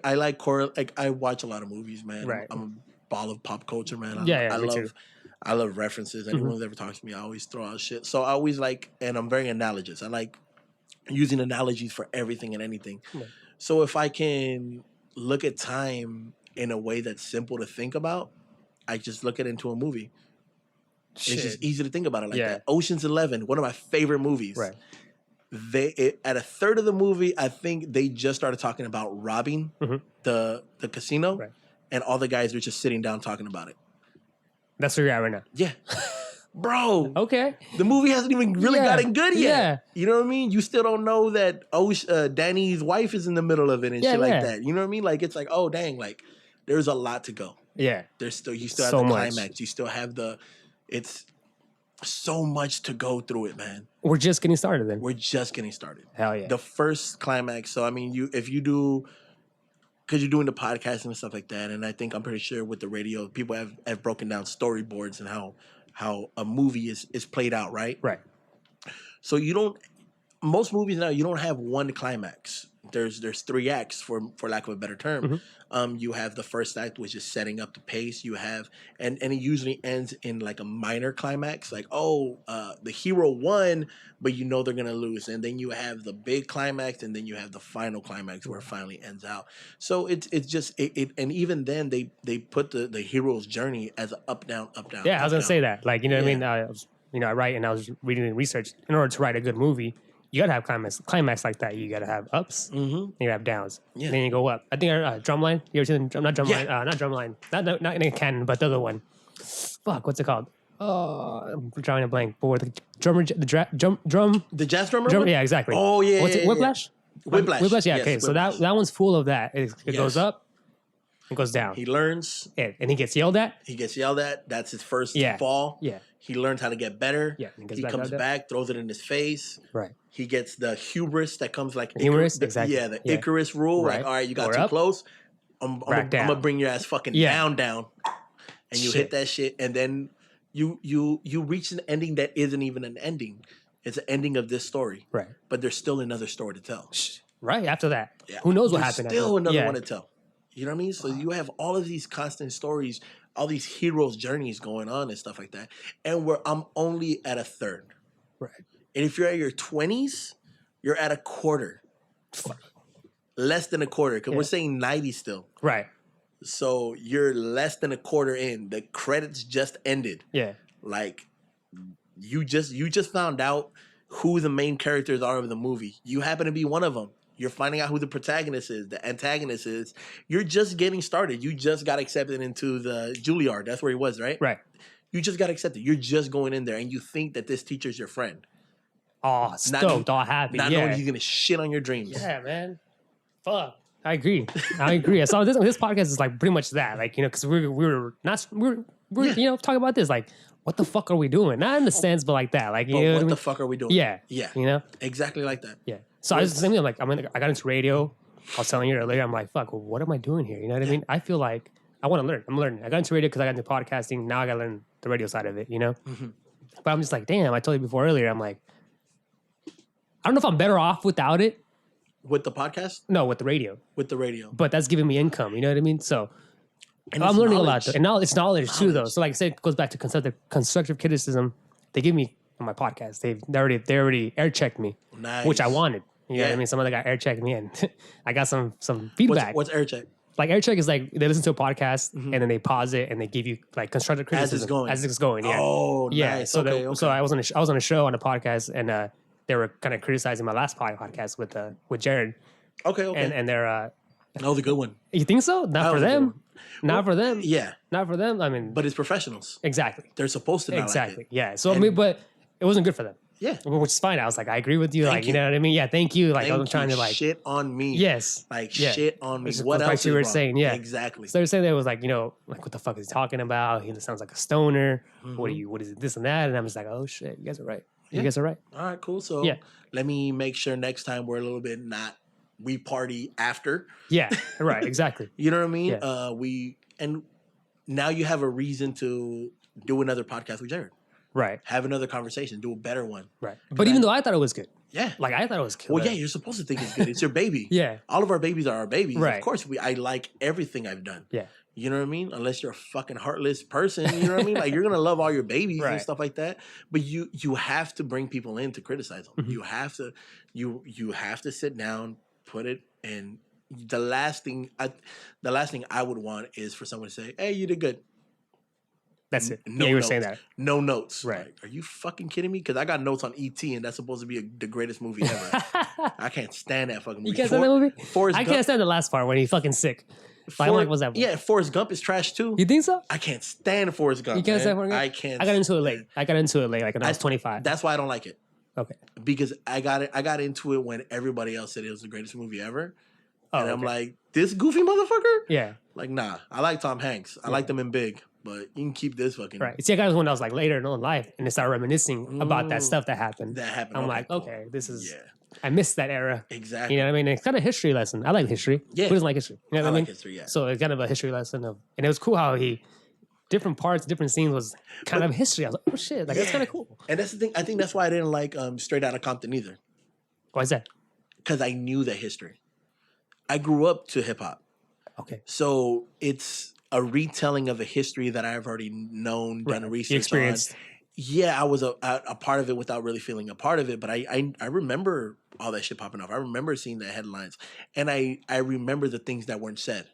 I like like I watch a lot of movies, man. Right. I'm a ball of pop culture, man. I love references. Anyone who's ever talks to me, I always throw out shit. So I always and I'm very analogous. I like using analogies for everything and anything. Yeah. So So if I can look at time in a way that's simple to think about, I just look at it into a movie. Shit. It's just easy to think about it like Yeah. that. Ocean's 11, one of my favorite movies. Right. At a third of the movie, I think they just started talking about robbing the casino, Right. and all the guys were just sitting down talking about it. That's where you're at right now. Yeah. Bro, Okay. the movie hasn't even really Yeah. gotten good yet. Yeah. You know what I mean? You still don't know that Danny's wife is in the middle of it and Yeah, shit like yeah. that. You know what I mean? Like, it's like, oh, dang, like, there's a lot to go. Yeah. You still have So the much. climax. You still have it's so much to go through it, man. We're just getting started then. We're just getting started. Hell yeah. The first climax. So, I mean, if you do, because you're doing the podcast and stuff like that, and I'm pretty sure with the radio, people have broken down storyboards and how a movie is played out, right? Right. So most movies now, you don't have one climax. There's 3 acts for lack of a better term. You have the first act, which is setting up the pace. You have and it usually ends in like a minor climax, like the hero won, but you know they're gonna lose. And then you have the big climax, and then you have the final climax where it finally ends out. So it's just and even then they put the hero's journey as an up down. Yeah, I was gonna down. say that. Like, you know what Yeah. I mean? I was, I write and I was reading the research. In order to write a good movie, you gotta have climax like that. You gotta have ups. Mm-hmm. You gotta have downs. Yeah. And then you go up. I think Drumline. You ever seen not Drumline? Yeah. Not Drumline. Not in a canon, but the other one. Fuck, what's it called? I'm drawing a blank. But where the drummer, drum. The jazz drummer. Yeah, exactly. Oh yeah. What's it? yeah, Whiplash. yeah. Whiplash. Whiplash. Yeah. Yes, Okay. So Whiplash. that one's full of that. It goes Yes. up. It goes down. He learns. And he gets yelled at. He gets yelled at. That's his first Yeah. fall. Yeah. He learns how to get better. Yeah, he gets He back comes out there. back, throws it in his face. Right. He gets the hubris that comes like Hubris, the, exactly. Yeah, the Yeah. Icarus rule. Right. Like, all right, you got Or too up. close. I'm Back down. gonna bring your ass fucking Yeah. down, and you Shit. hit that shit, and then you reach an ending that isn't even an ending. It's an ending of this story, Right. but there's still another story to tell. Right after that. Yeah. Who knows what There's happened? Still after? another Yeah. one to tell. You know what I mean? So you have all of these constant stories, all these heroes' journeys going on and stuff like that. And I'm only at a third. Right. And if you're at your 20s, you're at a quarter. Less than a quarter, because we're saying 90 still. Right. So you're less than a quarter in. The credits just ended. Yeah. Like you just found out who the main characters are of the movie. You happen to be one of them. You're finding out who the protagonist is, the antagonist is. You're just getting started. You just got accepted into the Juilliard. That's where he was, right? Right. You just got accepted. You're just going in there, and you think that this teacher's your friend. Oh, stoked, all happy. Not yeah. knowing he's gonna shit on your dreams. Yeah, man. Fuck. I agree. I agree. So this podcast is like pretty much that. Like, because we're talking about this. Like, what the fuck are we doing? Not in the sense, but like that. Like, you But know what what I the mean? fuck are we doing? Yeah. Yeah. Exactly like that. Yeah. So I was saying, like, I got into radio. I was telling you earlier. I'm like, fuck. Well, what am I doing here? You know what I mean? I feel like I want to learn. I'm learning. I got into radio because I got into podcasting. Now I got to learn the radio side of it. But I'm just like, damn. I told you before earlier. I'm like, I don't know if I'm better off without it. With the podcast? No, with the radio. With the radio. But that's giving me income. You know what I mean? So And I'm it's learning a lot. knowledge. Though. And now it's knowledge too, though. So like I said, it goes back to constructive criticism. They give me on my podcast. They already air checked me, Nice. which I wanted. You know what I Yeah. mean? Some other guy air checked me, and I got some feedback. What's air check? Like air check is like they listen to a podcast and then they pause it and they give you like constructive criticism As it's going. Yeah. Oh, Yeah. nice. So Okay, so okay. I was on a show on a podcast and they were kind of criticizing my last podcast with Jared Okay. and they're That was a good one. you think so? Not That for was a good them. one. Not for them. Yeah. Not for them. I mean, But it's professionals. exactly. They're supposed to not Exactly. like it. Yeah. So I And- mean, but it wasn't good for them. Yeah. Which is fine. I was like, I agree with you. Thank Like, you you. know what I mean? Yeah. Thank you. Like, I was Thank trying you. to like, Shit on me. yes. Like Yeah. shit on me. Which is What like else you is were wrong? saying, yeah. Exactly. So they were saying they was like, like what the fuck is he talking about? He sounds like a stoner. What is it? This and that. And I'm just like, oh shit, you guys are right. You Yeah. guys are right. All right, cool. So Yeah. let me make sure next time we're a little bit not we party after. Yeah. Right. Exactly. You know what I mean? Yeah. And now you have a reason to do another podcast with Jared. Right. Have another conversation. Do a better one. Right. But even though I thought it was good, Yeah. like I thought it was killer. Well, yeah, you're supposed to think it's good. It's your baby. Yeah. All of our babies are our babies. Right. Of course, I like everything I've done. Yeah. You know what I mean? Unless you're a fucking heartless person, you know what I mean? Like you're gonna love all your babies and Right. stuff like that. But you have to bring people in to criticize them. Mm-hmm. You have to sit down, put it in. The last thing I would want is for someone to say, "Hey, you did good." That's it. No You were notes. saying that. No notes. Right. Like, are you fucking kidding me? Because I got notes on E.T. and that's supposed to be the greatest movie ever. I can't stand that fucking movie. You can't stand that movie? Forrest I Gump, can't stand the last part when he's fucking sick. Like, I'm like, what's that? Yeah, Forrest Gump is trash too. You think so? I can't stand Forrest Gump. You can't man. stand Forrest Gump? I can't. I got into it late. stand- Like when I was 25. That's why I don't like it. Okay. Because I got into it when everybody else said it was the greatest movie ever. Oh, And I'm okay. like, this goofy motherfucker? Yeah. Like, nah. I like Tom Hanks. I like them in Big, but you can keep this fucking Right. See, I got it when I was like later in life and they started reminiscing about that stuff that happened. that happened. I'm Okay, like, cool. okay, this is. Yeah. I missed that era. Exactly. You know what I mean? It's kind of a history lesson. I like history. Yeah. Who doesn't like history? You know what I mean? like history, yeah. So it's kind of a history lesson of, and it was cool how different parts, different scenes was kind of history. I was like, oh shit, like that's kind of cool. And that's the thing. I think that's why I didn't like Straight Outta Compton either. Why is that? Because I knew the history. I grew up to hip hop. Okay. So it's a retelling of a history that I've already known, done Right. research You experienced. on. Yeah, I was a part of it without really feeling a part of it, but I remember all that shit popping off. I remember seeing the headlines, and I remember the things that weren't said.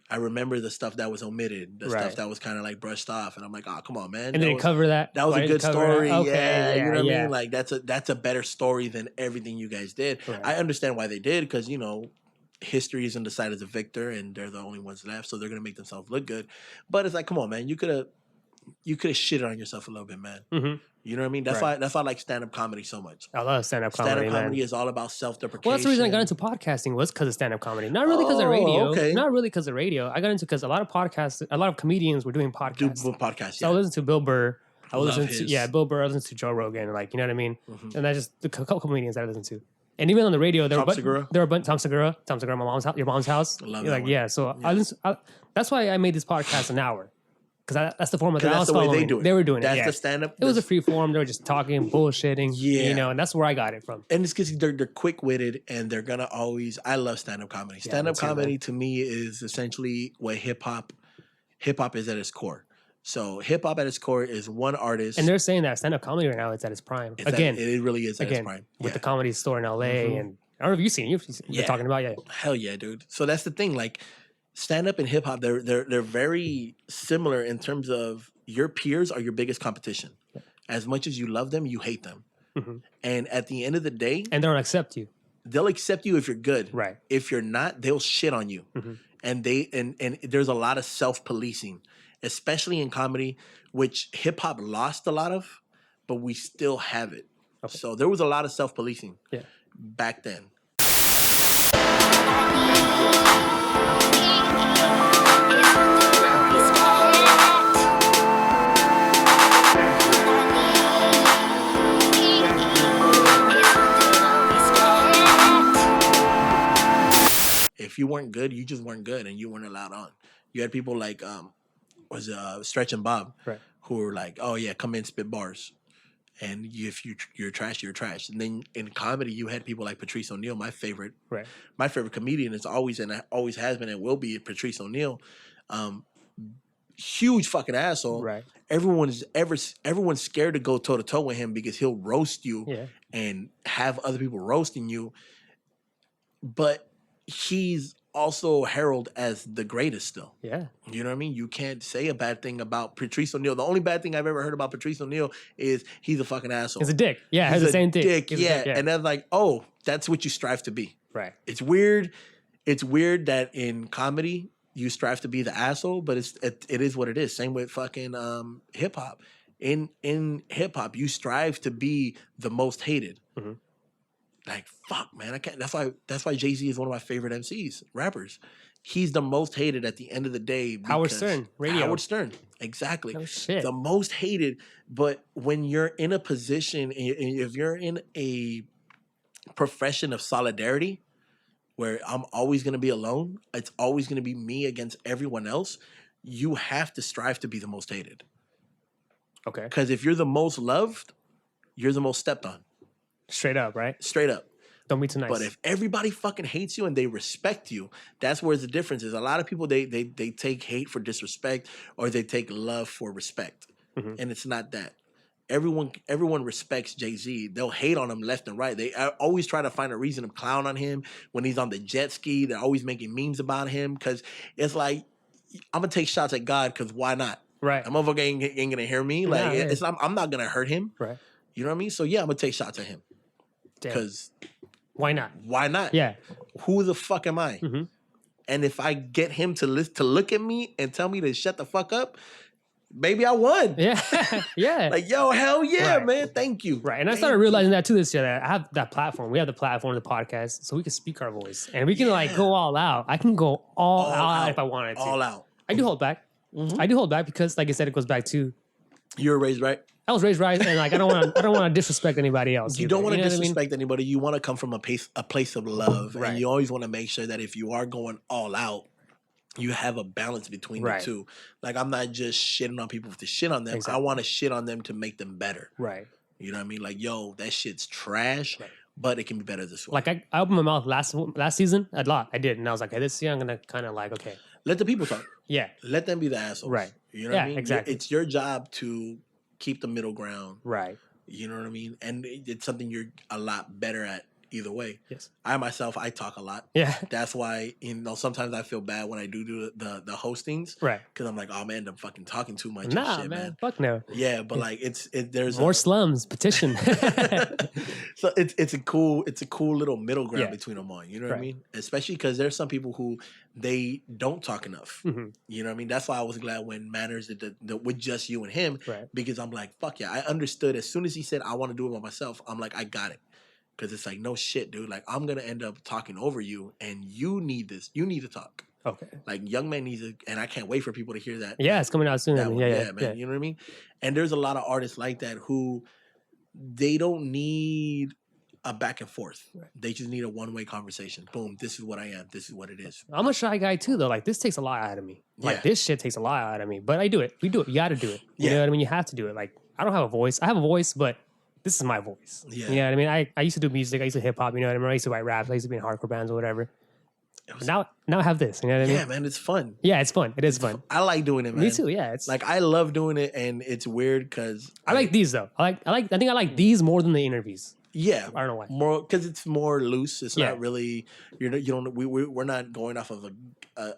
I remember the stuff that was omitted, the Right. stuff that was kind of like brushed off, and I'm like, oh, come on, man. And they didn't cover that. That was Why a didn't good cover that? story. Okay, Yeah, you know what I yeah. mean? Like that's a better story than everything you guys did. Right. I understand why they did because history is on the side of the victor, and they're the only ones left, so they're gonna make themselves look good. But it's like, come on, man, you could have shitted on yourself a little bit, man. Mm-hmm. You know what I mean? That's Right. why I like stand up comedy so much. I love stand-up comedy, Stand up comedy man. is all about self deprecation. Well, that's the reason I got into podcasting was because of stand-up comedy. Not really because of Oh, radio. okay. Not really because of radio. I got into because a lot of comedians were doing podcasts. do podcasts. So I Yeah. listened to Bill Burr. I Love listened to his. Bill Burr. I listened to Joe Rogan. Like, you know what I mean? Mhm. And I just the couple comedians that I listened to. And even on the radio, there Tom were Segura? Tom Segura, my mom's house, your mom's house. Love You're that like, one. yeah. So that's why I made this podcast an hour because that's the format that I was That's the way following. they do it. They were doing That's it. Yeah. the stand up. It was a free form. They were just talking, bullshitting. Yeah. And that's where I got it from. And it's because they're quick witted and they're gonna always. I love stand up comedy. Yeah, Stand up me too, comedy man. to me is essentially what hip hop is at its core. So hip hop at its core is one artist. And they're saying that stand-up comedy right now it's at its prime. It's at- Again, it really is at its prime. with Yeah. the Comedy Store in LA, Mhm. and I don't know if you've seen you're Yeah. talking about Hell yeah, dude. So that's the thing. Like stand up and hip hop, they're very similar in terms of your peers are your biggest competition. As much as you love them, you hate them. Mhm. And at the end of the day, and they don't accept you. they'll accept you if you're good. Right. If you're not, they'll shit on you. Mhm. And and there's a lot of self-policing, especially in comedy, which hip hop lost a lot of, but we still have it. Okay. So there was a lot of self-policing Yeah. back then. If you weren't good, you just weren't good, and you weren't allowed on. You had people like Stretch and Bob, Right. who were like, "Oh yeah, come in, spit bars," and if you're trash, you're trash. And then in comedy, you had people like Patrice O'Neal, my favorite Right. comedian is always and always has been and will be Patrice O'Neal. Huge fucking asshole. Right. Everyone's scared to go toe to toe with him because he'll roast you Yeah. and have other people roasting you. But he's also heralded as the greatest still. Yeah. You know what I mean? You can't say a bad thing about Patrice O'Neal. The only bad thing I've ever heard about Patrice O'Neal is he's a fucking asshole. He's a dick. Yeah. Has He's the same dick. dick. He's a Yeah. dick, yeah. And then like, oh, that's what you strive to be. Right. It's weird. It's weird that in comedy you strive to be the asshole, but it is what it is. Same with fucking hip hop. In hip hop, you strive to be the most hated. Mhm. Like fuck, man, I can't. That's why Jay-Z is one of my favorite MCs, rappers. He's the most hated at the end of the day. Howard because- Stern, radio. Howard Stern, exactly. No shit. The most hated. But when you're in a position, and if you're in a profession of solidarity, where I'm always going to be alone, it's always going to be me against everyone else, you have to strive to be the most hated. Okay. Because if you're the most loved, you're the most stepped on. Straight up, right? Straight up. Don't be too nice. But if everybody fucking hates you and they respect you, that's where the difference is. A lot of people, they take hate for disrespect or they take love for respect. Mhm. And it's not that. Everyone respects Jay-Z. They'll hate on him left and right. They always try to find a reason to clown on him when he's on the jet ski. They're always making memes about him because it's like, I'm going to take shots at God because why not? Right. That motherfucker ain't gonna hear me. Like, Nah, yeah. I'm not gonna hurt him. Right. You know what I mean? So yeah, I'm gonna take shots at him Damn. because Why not? why not? Yeah. Who the fuck am I? Mhm. And if I get him to look at me and tell me to shut the fuck up, maybe I won. Yeah. Yeah. Like, yo, hell yeah, Right. man. Thank you. Right. And I Thank started you. realizing that too this year, that I have that platform. We have the platform, the podcast, so we can speak our voice. And we can like go all out. I can go all out if I wanted to. All out. I do hold back. I do hold back because, like I said, it goes back to You were raised right. I was raised right, and like I don't want to disrespect anybody else. You either, don't want to know what I mean? disrespect anybody. You want to come from a place of love, Right. and you always want to make sure that if you are going all out, you have a balance between Right. the two. Like, I'm not just shitting on people to shit on them. Exactly. I want to shit on them to make them better. Right. You know what I mean? Like, yo, that shit's trash, Right. but it can be better this way. Like I opened my mouth last season a lot. I did, and I was like, hey, this year I'm gonna kind of like, okay, Let the people talk. yeah, Let them be the assholes. Right. You know what Yeah, I mean? exactly. It's your job to keep the middle ground. right, You know what I mean? And it's something you're a lot better at either way. yes, I talk a lot. yeah, That's why, sometimes I feel bad when I do the hostings. right. Because I'm like, oh man, I'm fucking talking too much. and Nah, shit, man, fuck no. Yeah, but like there's More slums petition. so it's a cool little middle ground Yeah. between them all. You know what I Right. mean? Especially because there's some people who they don't talk enough. Mhm. You know what I mean? That's why I was glad when Manners did with just you and him. Right. Because I'm like, fuck yeah, I understood as soon as he said I want to do it by myself. I'm like, I got it. Because it's like, no shit, dude. Like, I'm gonna end up talking over you, and you need this. You need to talk. Okay. Like, Young Man needs it, and I can't wait for people to hear that. Yeah, it's coming out soon. That I mean, one. yeah, Man. yeah. You know what I mean? And there's a lot of artists like that who they don't need a back and forth. Right. They just need a one-way conversation. Boom, this is what I am. This is what it is. I'm a shy guy too, though. Like this takes a lot out of me. Like Yeah. this shit takes a lot out of me. But I do it. We do it. You got to do it. You Yeah. know what I mean? You have to do it. Like I don't have a voice. I have a voice, but this is my voice. Yeah. You know what I mean? I used to do music. I used to hip hop. You know what I mean? I used to write raps. I used to be in hardcore bands or whatever. was- But now I have this. You know what I mean? Yeah, man, it's fun. Yeah, it's fun. It is fun. I like doing it, man. Me too. Yeah, it's Like, I love doing it, and it's weird because I like these though. I think I like these more than the interviews. Yeah, I don't know why. more because it's more loose. It's Yeah. not really we're not going off of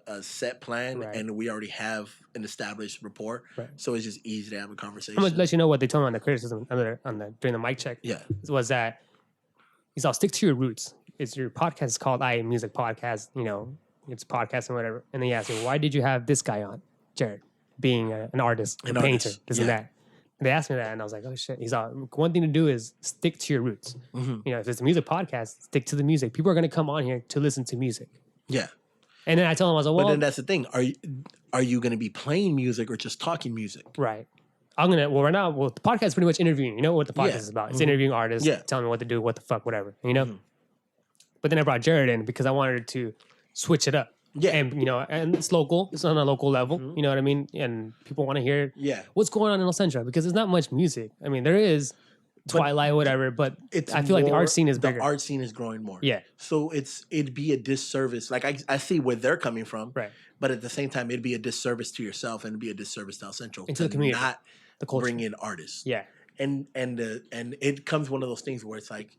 a set plan, Right. and we already have an established rapport. Right. So it's just easy to have a conversation. I'm gonna let you know what they told me on the criticism during the mic check. Yeah. was that he's all stick to your roots. It's your podcast is called I Am Music Podcast. You know, it's podcast and whatever. And then he asked me, why did you have this guy on, Jared, being an artist, a An painter, artist, this and yeah. that. And they asked me that, and I was like, oh shit. He's all, one thing to do is stick to your roots. Mhm. You know, if it's a music podcast, stick to the music. People are gonna come on here to listen to music. Yeah. And then I told him, I was like, But well, then that's the thing. Are you going to be playing music or just talking music? right. Right now, the podcast is pretty much interviewing. You know what the podcast Yeah. is about? It's Mhm. interviewing artists, Yeah. telling them what to do, what the fuck, whatever. You know? Mhm. But then I brought Jared in because I wanted to switch it up. Yeah. And, you know, and it's local. It's on a local level. You know what I mean? And people want to hear Yeah. what's going on in El Centro because there's not much music. I mean, there is Twilight, whatever, but I feel like the art scene is bigger. The art scene is growing more. Yeah. So it'd be a disservice. Like, I see where they're coming from. Right. But at the same time, it'd be a disservice to yourself and it'd be a disservice to El Central And to the community, not the culture. bring in artists. Yeah. And it comes one of those things where it's like,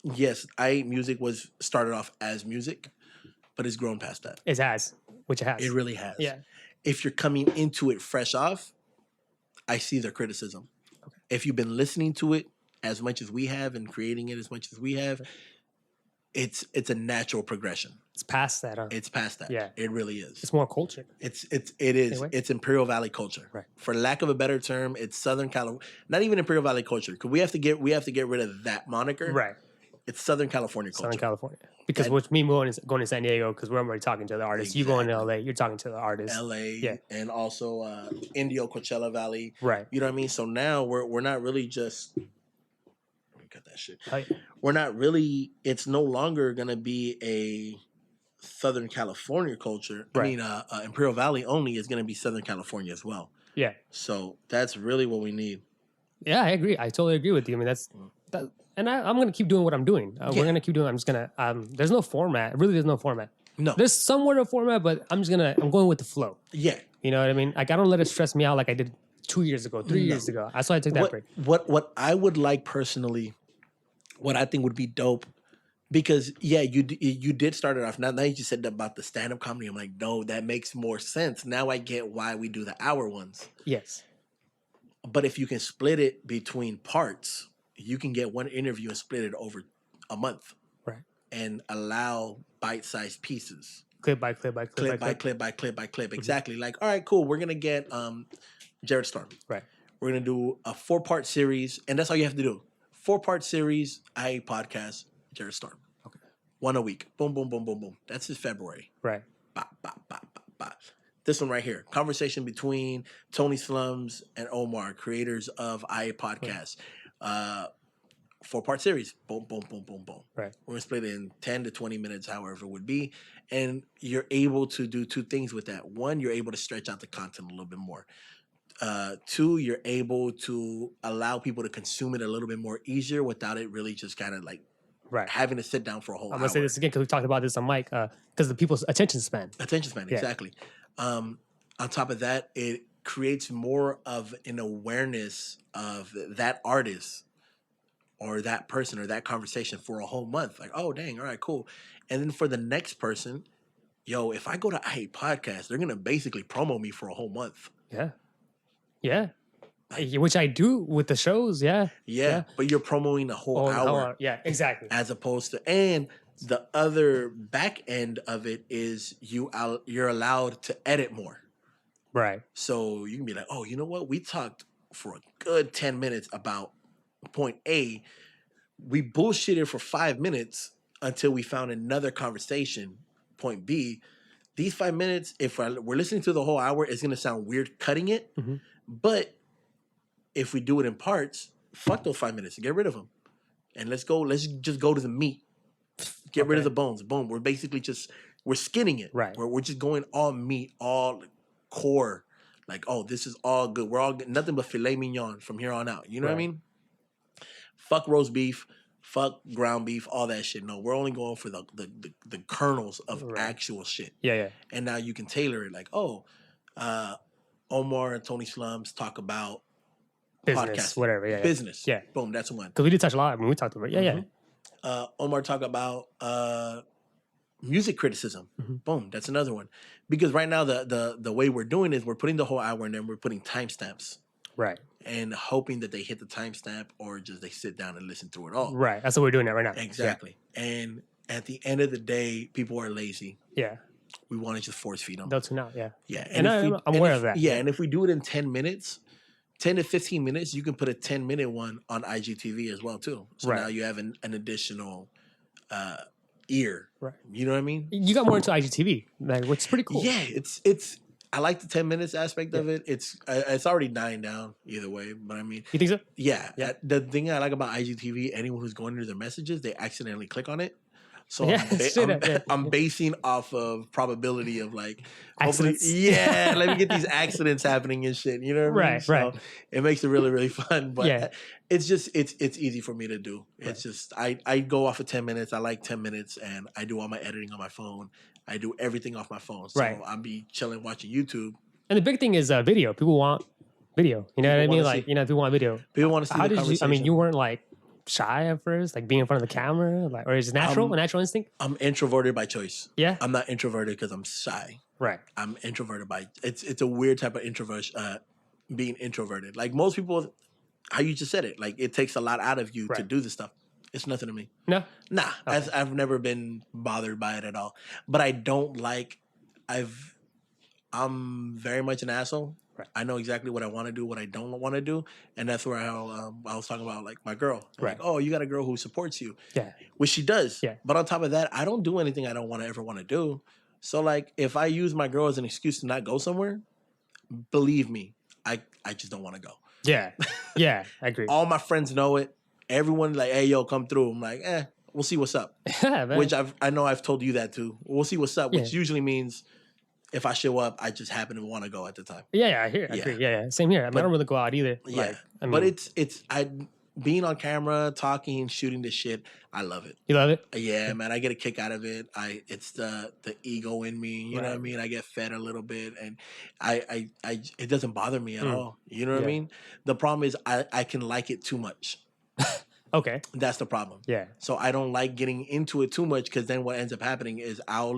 yes, music was started off as music, but it's grown past that. It has, which it has. It really has. Yeah. If you're coming into it fresh off, I see their criticism. Okay. If you've been listening to it as much as we have and creating it as much as we have, it's a natural progression. It's past that. It's past that. Yeah. It really is. It's more culture. It is. Anyway. It's Imperial Valley culture. Right. For lack of a better term, it's Southern California. Not even Imperial Valley culture, because we have to get rid of that moniker. Right. It's Southern California culture. Southern California. Because And- with me going to San Diego, because we're already talking to the artists. You going to LA, you're talking to the artists. LA, Yeah. and also Indio, Coachella Valley. Right. You know what I mean? So now we're not really just. Let me cut that shit. Right. We're not really. It's no longer gonna be a Southern California culture. Right. I mean, Imperial Valley only is gonna be Southern California as well. Yeah. So that's really what we need. Yeah, I agree. I totally agree with you. I mean, that, and I'm going to keep doing what I'm doing. Yeah. We're going to keep doing. I'm just going to. There's no format. Really, there's no format. No. There's somewhat of a format, but I'm going with the flow. Yeah. You know what I mean? Like I don't let it stress me out like I did 2 years ago, 3 years ago. That's why I took that break. What I would like personally, what I think would be dope Because you did start it off. Now you just said about the stand up comedy. I'm like, no, that makes more sense. Now I get why we do the hour ones. Yes. But if you can split it between parts, you can get one interview and split it over a month. Right. And allow bite-sized pieces. Clip by clip by clip by clip. Mm-hmm. Exactly. Like, all right, cool. We're gonna get Jared Storm. Right. We're gonna do a 4-part series, and that's all you have to do. 4-part series, IA podcast, Jared Storm. Okay. One a week. Boom, boom, boom, boom, boom. That's his February. Right. Bah, bah, bah, bah, bah. This one right here. Conversation between Tony Slumz and Omar, creators of IA podcast. 4-part series. Boom, boom, boom, boom, boom. Right. We're gonna split it in 10 to 20 minutes, however it would be. And you're able to do 2 things with that. 1, you're able to stretch out the content a little bit more. 2, you're able to allow people to consume it a little bit more easier without it really just kind of like having to sit down for a whole hour. I'm gonna say this again because we talked about this on mic. Because the people's attention span. Exactly. On top of that, it creates more of an awareness of that artist or that person or that conversation for a whole month. Like, oh, dang, all right, cool. And then for the next person, yo, if I go to IA Podcast, they're going to basically promo me for a whole month. Yeah. Yeah. Which I do with the shows, yeah. But you're promoting a whole hour. Yeah, exactly. As opposed to, and the other back end of it is you're allowed to edit more. Right. So you can be like, oh, you know what? We talked for a good 10 minutes about point A. We bullshitted for 5 minutes until we found another conversation, point B. These 5 minutes, if we're listening to the whole hour, it's going to sound weird cutting it. Mm-hmm. But if we do it in parts, fuck those 5 minutes and get rid of them. And let's just go to the meat. Get rid of the bones. Boom. We're basically we're skinning it. Right. We're just going all meat, all core. Like, oh, this is all good. We're all nothing but filet mignon from here on out. You know what I mean? Fuck roast beef. Fuck ground beef, all that shit. No, we're only going for the kernels of actual shit. Yeah. And now you can tailor it like, oh, Omar and Tony Slumz talk about business, podcasting. whatever. Yeah. Business. Yeah. Boom, that's one. Because we did touch a lot. I mean, we talked about yeah. Omar talk about music criticism. Mm-hmm. Boom, that's another one. Because right now the way we're doing is we're putting the whole hour and then we're putting timestamps. Right. And hoping that they hit the timestamp or just they sit down and listen through it all. Right. That's what we're doing right now. Exactly. Yeah. And at the end of the day, people are lazy. Yeah. We want to just force feed them. They'll tune out. Yeah. Yeah. And I'm aware of that. Yeah. And if we do it in 10 minutes, 10 to 15 minutes, you can put a 10-minute one on IGTV as well, too. So now you have an additional ear. Right. You know what I mean? You got more into IGTV, like, which is pretty cool. Yeah. It's I like the 10 minutes aspect of it. It's already dying down either way, but I mean, you think so? Yeah. The thing I like about IGTV, anyone who's going through their messages, they accidentally click on it. So I'm basing off of probability of like accidents. Let me get these accidents happening and shit. You know what I mean? So it makes it really, really fun. But it's just it's easy for me to do. It's just I go off of 10 minutes. I like 10 minutes and I do all my editing on my phone. I do everything off my phone. So I'll be chilling watching YouTube. And the big thing is video. People want video. You know what I mean? Like, people want video. People want to see the conversation. I mean, you weren't like shy at first, like being in front of the camera, like, or is it natural, a natural instinct? I'm introverted by choice. Yeah. I'm not introverted because I'm shy. Right. I'm introverted by it's a weird type of introversion, being introverted. Like most people, how you just said it, like it takes a lot out of you to do this stuff. It's nothing to me. No? Nah. Okay. I've never been bothered by it at all. But I don't like I'm very much an asshole. Right. I know exactly what I want to do, what I don't want to do, and that's where I was talking about like my girl. Like, oh, you got a girl who supports you. Yeah. Which she does. Yeah. But on top of that, I don't do anything I don't ever want to do. So like if I use my girl as an excuse to not go somewhere, believe me, I just don't want to go. Yeah. Yeah, I agree. All my friends know it. Everyone like, hey, yo, come through. I'm like, we'll see what's up. Which I know I've told you that too. We'll see what's up, which usually means if I show up, I just happen to want to go at the time. Yeah, I hear. I agree. Yeah. Same here. I don't really go out either. Yeah. Like, I mean, but it's being on camera, talking, shooting this shit, I love it. You love it? Yeah, man. I get a kick out of it. It's the ego in me. You know what I mean? I get fed a little bit, and I it doesn't bother me at all. You know what I mean? The problem is I can like it too much. Okay. That's the problem. Yeah. So I don't like getting into it too much because then what ends up happening is I'll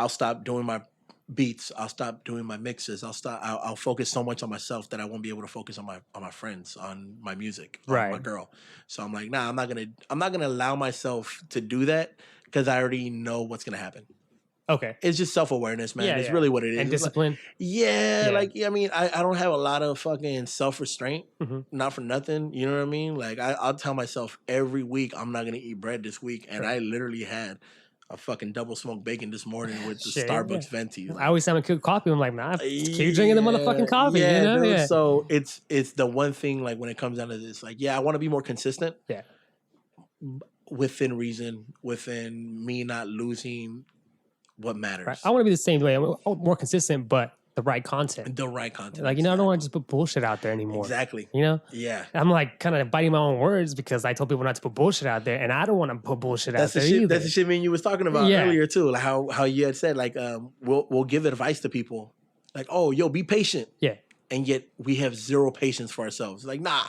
stop doing my beats. I'll stop doing my mixes. I'll focus so much on myself that I won't be able to focus on my friends, on my music, on my girl. So I'm like, nah, I'm not gonna allow myself to do that because I already know what's gonna happen. Okay. It's just self-awareness, man. Yeah, It's really what it is. And It's discipline. I mean, I don't have a lot of fucking self-restraint, not for nothing. You know what I mean? Like, I'll tell myself every week, I'm not going to eat bread this week. And I literally had a fucking double smoked bacon this morning with the Starbucks venti. Like, I always time I cook coffee. I'm like, man, keep drinking the motherfucking coffee. Yeah, you know? dude. Yeah. So it's the one thing, like, when it comes down to this, like, yeah, I want to be more consistent. Yeah. Within reason, within me not losing what matters. Right. I want to be the same way. I'm more consistent, but the right content. The right content. Like, I don't want to just put bullshit out there anymore. Exactly. You know? Yeah. I'm like kind of biting my own words because I told people not to put bullshit out there, and I don't want to put bullshit out there either. That's the shit me and you was talking about earlier too. Like how you had said, like, we'll give advice to people. Like, oh, yo, be patient. Yeah. And yet we have zero patience for ourselves. Like, nah.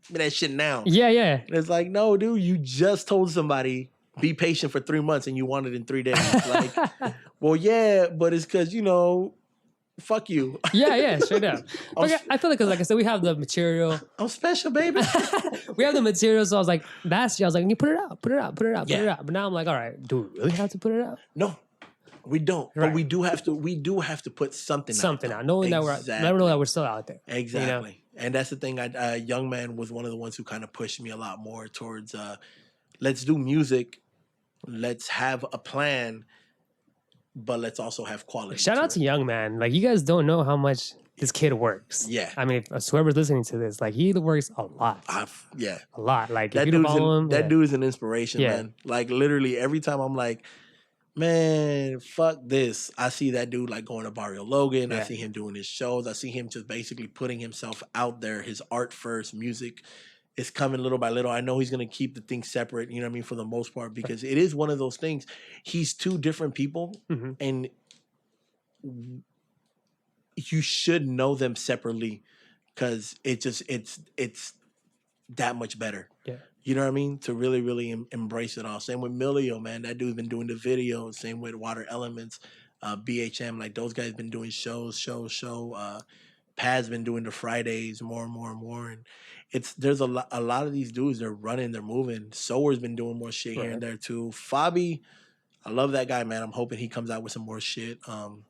Give me that shit now. Yeah, yeah. And it's like, no, dude, you just told somebody be patient for 3 months and you want it in 3 days. Like, well, yeah, but it's because, fuck you. Yeah, straight up. Okay, I feel like I said, we have the material. I'm special, baby. We have the material, so I was like, last year, I was like, you put it out. But now I'm like, all right, do we really have to put it out? No, we don't. Right. But we do have to put something out. Knowing that we're still out there. Exactly. And that's the thing. Young Man was one of the ones who kind of pushed me a lot more towards, let's do music. Let's have a plan, but let's also have quality. Shout out to Young Man. Like, you guys don't know how much this kid works. Yeah. I mean, if whoever's listening to this, like, he works a lot. A lot. Like, if you follow him. That dude's an inspiration, man. Like, literally, every time I'm like, man, fuck this. I see that dude, like, going to Barrio Logan. I see him doing his shows. I see him just basically putting himself out there, his art first, music. It's coming little by little. I know he's going to keep the things separate, you know what I mean, for the most part, because it is one of those things. He's two different people, and you should know them separately because it's that much better. Yeah. You know what I mean? To really, really embrace it all. Same with Milio, man. That dude's been doing the videos. Same with Water Elements, BHM. Like, those guys been doing shows. Pad's been doing the Fridays more and more. And there's a lot of these dudes, they're running, they're moving. Sower's been doing more shit here and there too. Fabi, I love that guy, man. I'm hoping he comes out with some more shit. He's on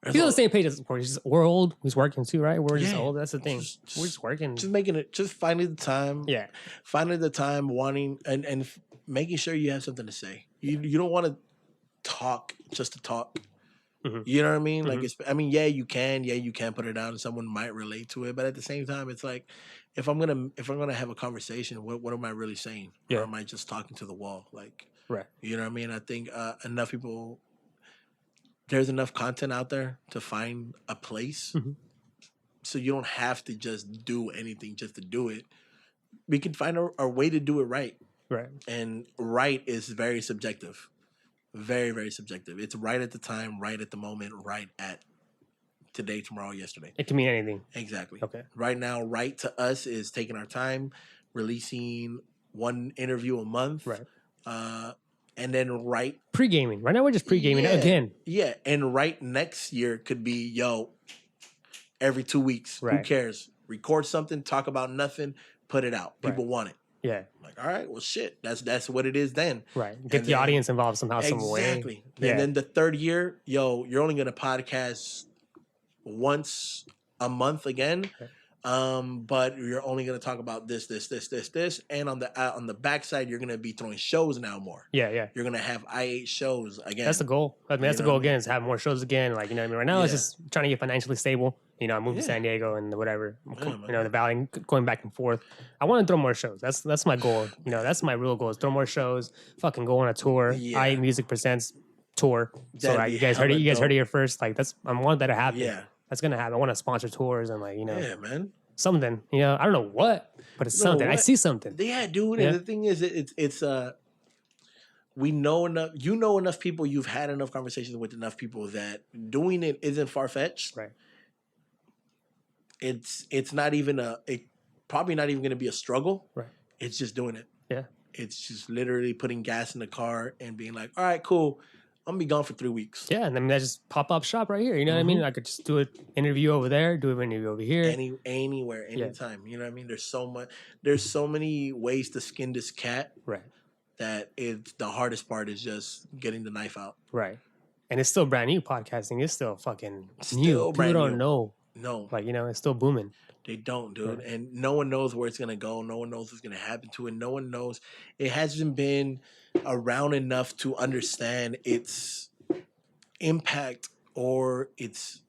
the same page as we're old. He's working too, right? We're just old. That's the thing. We're just working. Just finding the time. Yeah. Finding the time, wanting and making sure you have something to say. You don't want to talk just to talk. You know what I mean? Like, you can put it down and someone might relate to it, but at the same time, it's like, if I'm gonna have a conversation, what am I really saying? Yeah. Or am I just talking to the wall? Like, right. You know what I mean? I think enough people, there's enough content out there to find a place, so you don't have to just do anything just to do it. We can find a way to do it right. Right. And right is very subjective. Very, very subjective. It's right at the time, right at the moment, right at today, tomorrow, yesterday. It can mean anything. Exactly. Okay. Right now, right to us is taking our time, releasing one interview a month. Right. And then pre-gaming. Right now we're just pre-gaming again. Yeah. And right next year could be, every 2 weeks. Right. Who cares? Record something, talk about nothing, put it out. People want it. Yeah. Like, all right, well, shit. That's what it is then. Right. Get the audience involved somehow, some way. Exactly. Yeah. And then the third year, you're only going to podcast once a month again. Okay. But you're only going to talk about this. And on the backside, you're going to be throwing shows now more. Yeah. You're going to have I8 shows again. That's the goal. I mean, that's the goal again, is have more shows again. Like, you know what I mean? Right now, it's just trying to get financially stable. You know, I moved to San Diego and whatever. The Valley, going back and forth. I want to throw more shows. That's my goal. You know, that's my real goal, is throw more shows, fucking go on a tour. I8 Music Presents tour. So like, you guys heard it here first. Like, I want that to happen. Yeah. That's going to happen. I want to sponsor tours and, like, Yeah, man. Something, I don't know what, but it's something. I see something. Yeah, dude. And the thing is, it's we know enough. You know enough people. You've had enough conversations with enough people that doing it isn't far fetched. Right. It's not even probably not even going to be a struggle. Right. It's just doing it. Yeah. It's just literally putting gas in the car and being like, all right, cool. I'm going to be gone for 3 weeks. Yeah, and I mean, I just pop up shop right here. You know what I mean? I could just do an interview over there, do an interview over here. Anywhere, anytime. You know what I mean? There's so many ways to skin this cat. Right. That it's the hardest part is just getting the knife out. Right. And it's still brand new. Podcasting is still fucking Still new. brand People don't new. know. No. Like, you know, it's still booming. They don't, dude. Right. And no one knows where it's going to go. No one knows what's going to happen to it. No one knows. It hasn't been around enough to understand its impact or its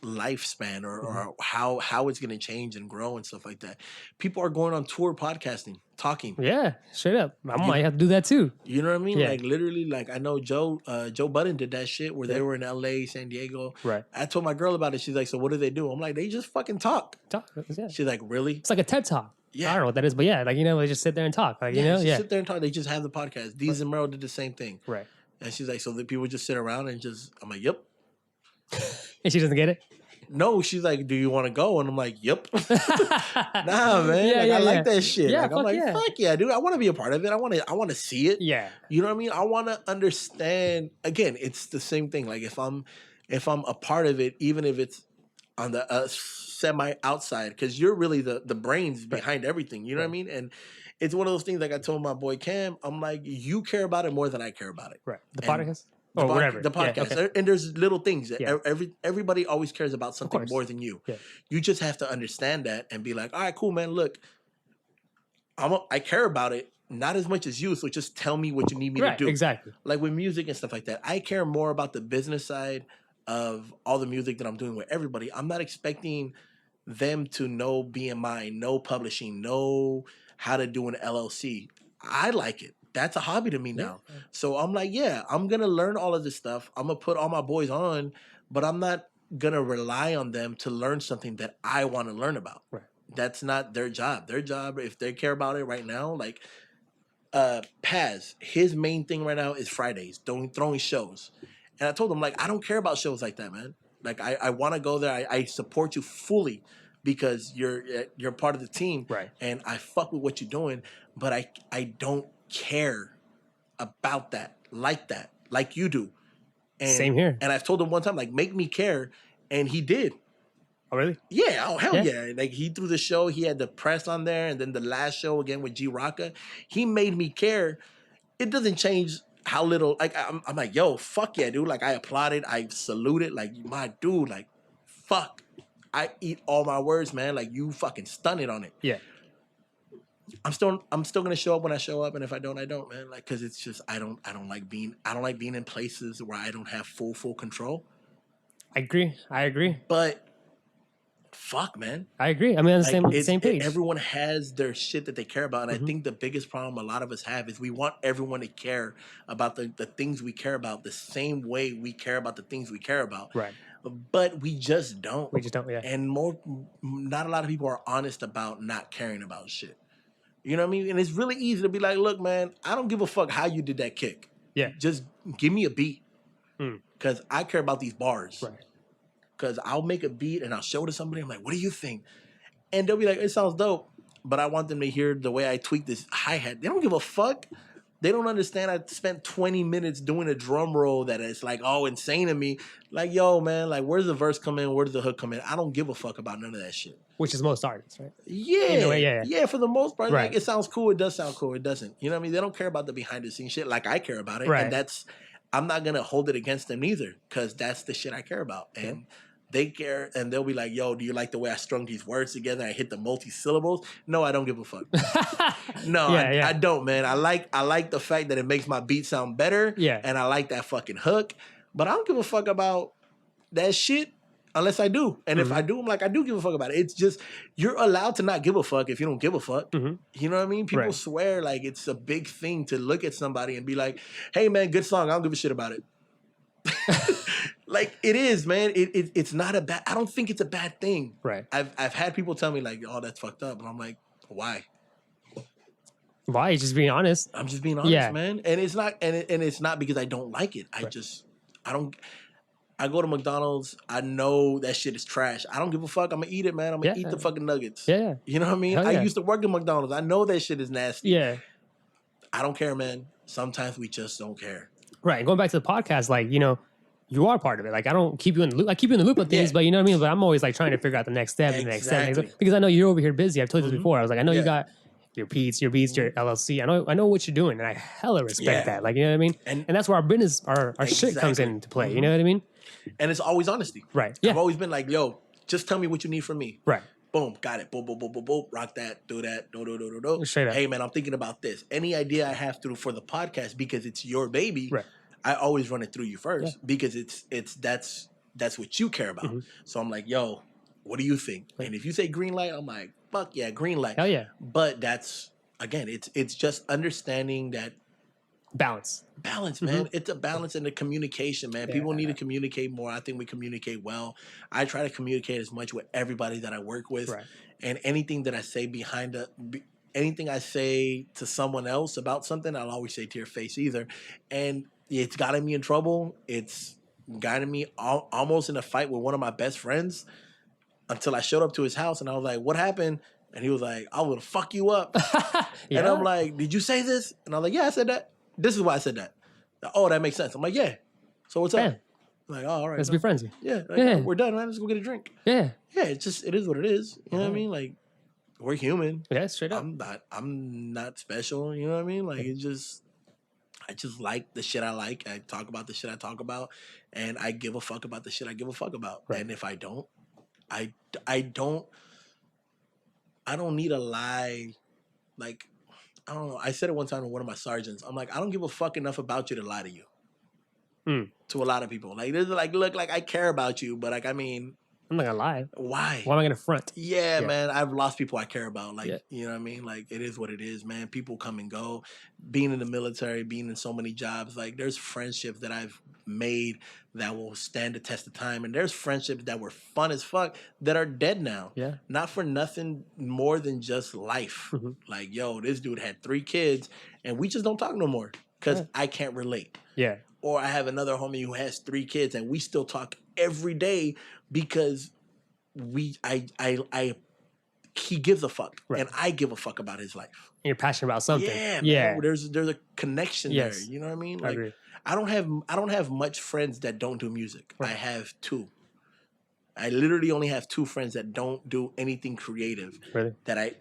lifespan or how it's going to change and grow and stuff like that. People are going on tour podcasting, talking. Yeah, straight up. I might have to do that too. You know what I mean? Yeah. Like literally, like I know Joe Budden did that shit where they were in LA, San Diego. Right. I told my girl about it. She's like, so what do they do? I'm like, they just fucking talk. Yeah. She's like, really? It's like a TED Talk. Yeah. I don't know what that is, but yeah, like, you know, they just sit there and talk. Like, you know, just sit there and talk. They just have the podcast. Deez and Merrill did the same thing. Right. And she's like, so the people just sit around and just, I'm like, yep. And she doesn't get it? No, she's like, do you want to go? And I'm like, yep. Nah, man. Yeah, I like that shit. Yeah, like, I'm like, fuck yeah, dude. I want to be a part of it. I want to see it. Yeah. You know what I mean? I want to understand. Again, it's the same thing. Like if I'm a part of it, even if it's on the semi outside, because you're really the brains behind everything. You know what I mean? And it's one of those things. Like I told my boy Cam, I'm like, you care about it more than I care about it. Right. The And podcast? Or whatever. The podcast. Yeah, okay. And there's little things. Yeah. Everybody always cares about something more than you. Yeah. You just have to understand that and be like, all right, cool, man. Look, I care about it. Not as much as you, so just tell me what you need me to do. Exactly. Like with music and stuff like that. I care more about the business side of all the music that I'm doing with everybody. I'm not expecting them to know BMI, know publishing, know how to do an LLC. I like it. That's a hobby to me now. Yeah. So I'm like, yeah, I'm going to learn all of this stuff. I'm going to put all my boys on, but I'm not going to rely on them to learn something that I want to learn about. Right. That's not their job. Their job, if they care about it right now, like Paz, his main thing right now is Fridays, throwing shows. And I told him, like, I don't care about shows like that, man. Like, I want to go there. I support you fully because you're part of the team. Right. And I fuck with what you're doing, but I don't care about that, like you do. And, Same here. And I've told him one time, like, make me care. And he did. Oh, really? Yeah. Oh, hell yeah. Like, he threw the show. He had the press on there. And then the last show again with G Rocka. He made me care. It doesn't change how little, like, I'm like, yo, fuck yeah, dude. Like, I applauded. I saluted. Like, my dude, like, fuck. I eat all my words, man. Like, you fucking stunned on it. Yeah. I'm still gonna show up when I show up, and if I don't, I don't, man. Like, cause it's just I don't like being in places where I don't have full control. I agree. But fuck, man. I agree. I mean, on the Like, same page. Everyone has their shit that they care about, and I think the biggest problem a lot of us have is we want everyone to care about the things we care about the same way we care about the things we care about. Right. But we just don't. Yeah. And not a lot of people are honest about not caring about shit. You know what I mean? And it's really easy to be like, look, man, I don't give a fuck how you did that kick. Yeah. Just give me a beat. Because I care about these bars. Right. Because I'll make a beat and I'll show it to somebody. I'm like, what do you think? And they'll be like, it sounds dope. But I want them to hear the way I tweak this hi-hat. They don't give a fuck. They don't understand I spent 20 minutes doing a drum roll that is like, oh, insane to me. Like, yo, man, like, where's the verse come in? Where does the hook come in? I don't give a fuck about none of that shit. Which is most artists, right? Yeah. Anyway, yeah. For the most part. Right. Like, it sounds cool. It does sound cool. It doesn't. You know what I mean? They don't care about the behind-the-scenes shit like I care about it. Right. And I'm not going to hold it against them either because that's the shit I care about. And they care, and they'll be like, yo, do you like the way I strung these words together? I hit the multi-syllables. No, I don't give a fuck. No, I don't, man. I like the fact that it makes my beat sound better. Yeah. And I like that fucking hook. But I don't give a fuck about that shit unless I do. And if I do, I'm like, I do give a fuck about it. It's just, you're allowed to not give a fuck if you don't give a fuck. You know what I mean? People swear like it's a big thing to look at somebody and be like, hey, man, good song. I don't give a shit about it. Like, it is, man. It's not a bad, I don't think it's a bad thing. Right. I've had people tell me like, oh, that's fucked up. And I'm like, why? Why? Just being honest. I'm just being honest, man. And it's not, and it's not because I don't like it. I don't, I go to McDonald's. I know that shit is trash. I don't give a fuck. I'm gonna eat it, man. I'm gonna eat the fucking nuggets. Yeah. You know what I mean? Hell I yeah. used to work at McDonald's. I know that shit is nasty. Yeah. I don't care, man. Sometimes we just don't care. Right. Going back to the podcast, like, you know, you are part of it. Like, I don't keep you in the loop. I keep you in the loop of things, Yeah. but you know what I mean? But I'm always like trying to figure out the next step and the next step. Exactly. Because I know you're over here busy. I've told you this before. I was like, I know you Yeah. got your Pete's, your Beats, your LLC. I know what you're doing, and I hella respect Yeah. that. Like, you know what I mean? And- And that's where our business, our shit comes Exactly. into play. You know what I mean? And it's always honesty. Right. Yeah. I've always been like, yo, just tell me what you need from me. Right. Boom, got it. Boom, boom, boom, boom, boom. Rock that, do that, do. Straight up. Hey, man, I'm thinking about this. Any idea I have for the podcast, because it's your baby, Right. I always run it through you first because that's what you care about. Mm-hmm. So I'm like, yo, what do you think? And if you say green light, I'm like, fuck yeah, green light. Hell yeah. But that's again, it's just understanding that Balance. balance, man. It's a balance in the communication, man. People need to communicate more. I think we communicate well. I try to communicate as much with everybody that I work with, Right. and anything that I say anything I say to someone else about something, I'll always say to your face either. And it's gotten me in trouble. It's gotten me almost in a fight with one of my best friends until I showed up to his house and I was like, "What happened?" And he was like, "I will fuck you up." Yeah. And I'm like, "Did you say this?" And I'm like, "Yeah, I said that. This is why I said that." "Oh, that makes sense." I'm like, "Yeah." "So what's up?" Bam. I'm like, "Oh, all right. Let's be friends. Yeah, like, Yeah. "Oh, we're done, man. Let's go get a drink." Yeah. Yeah, it is what it is. You know what I mean? Like, we're human. Yeah, straight up. I'm not special. You know what I mean? Like, I just like the shit I like. I talk about the shit I talk about, and I give a fuck about the shit I give a fuck about. Right. And if I don't, I don't need a lie. Like, I don't know. I said it one time to one of my sergeants. I'm like, I don't give a fuck enough about you to lie to you. To a lot of people, like, there's like, look, like I care about you, but like, I mean, I'm not gonna lie. why? Why am I gonna front? Yeah, Yeah. man, I've lost people I care about. Like, Yeah. you know what I mean? Like, it is what it is, man. People come and go. Being in the military, being in so many jobs, like, there's friendships that I've made that will stand the test of time. And there's friendships that were fun as fuck that are dead now. Yeah. Not for nothing more than just life. Like, yo, this dude had 3 kids and we just don't talk no more because I can't relate. Yeah. Or I have another homie who has 3 kids and we still talk every day because he gives a fuck Right. and I give a fuck about his life. You're passionate about something. Yeah, Yeah. man. There's a connection Yes. there. You know what I mean? I Like, agree. I don't have much friends that don't do music. Right. I have 2. I literally only have 2 friends that don't do anything creative Really? that I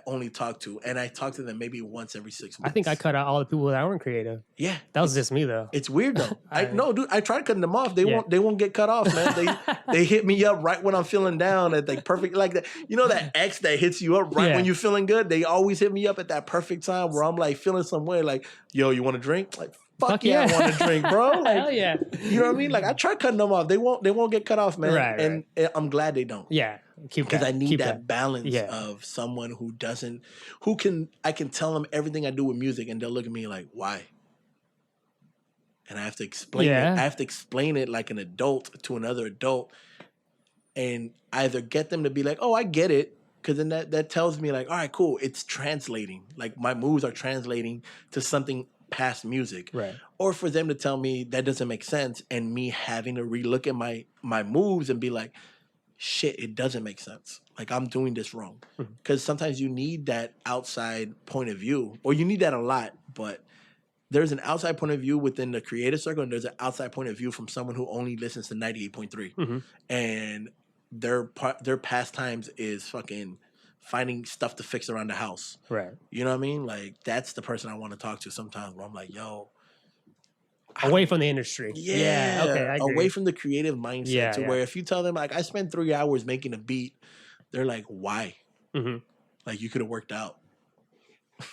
only talk to, and I talk to them maybe once every 6 months. I think I cut out all the people that weren't creative. Yeah, That was just me though. it's weird though. No, dude. I tried cutting them off. They Yeah. won't get cut off, man. They hit me up right when I'm feeling down at like perfect, like that. You know that ex that hits you up right Yeah. when you're feeling good. They always hit me up at that perfect time where I'm like feeling some way. Like, yo, you want a drink? Like, fuck yeah, I want a drink, bro. Like, Hell yeah. you know what I mean? Like, I try cutting them off. They won't get cut off, man. Right, and I'm glad they don't. Yeah. Keep Because that. I need Keep that balance Yeah. of someone I can tell them everything I do with music and they'll look at me like, why? And I have to explain it. Yeah. I have to explain it like an adult to another adult and either get them to be like, oh, I get it. Because then that tells me like, all right, cool. It's translating. Like my moves are translating to something past music. Right. Or for them to tell me that doesn't make sense and me having to relook at my moves and be like, shit, it doesn't make sense. Like I'm doing this wrong. Because sometimes you need that outside point of view, or you need that a lot, but there's an outside point of view within the creative circle, and there's an outside point of view from someone who only listens to 98.3. And their pastimes is fucking finding stuff to fix around the house. Right. You know what I mean? Like that's the person I want to talk to sometimes where I'm like, yo, Away from the industry. yeah, Okay. I agree. away from the creative mindset Yeah, to yeah. where if you tell them like I spent 3 hours making a beat, they're like, why? Mhm. Like you could have worked out.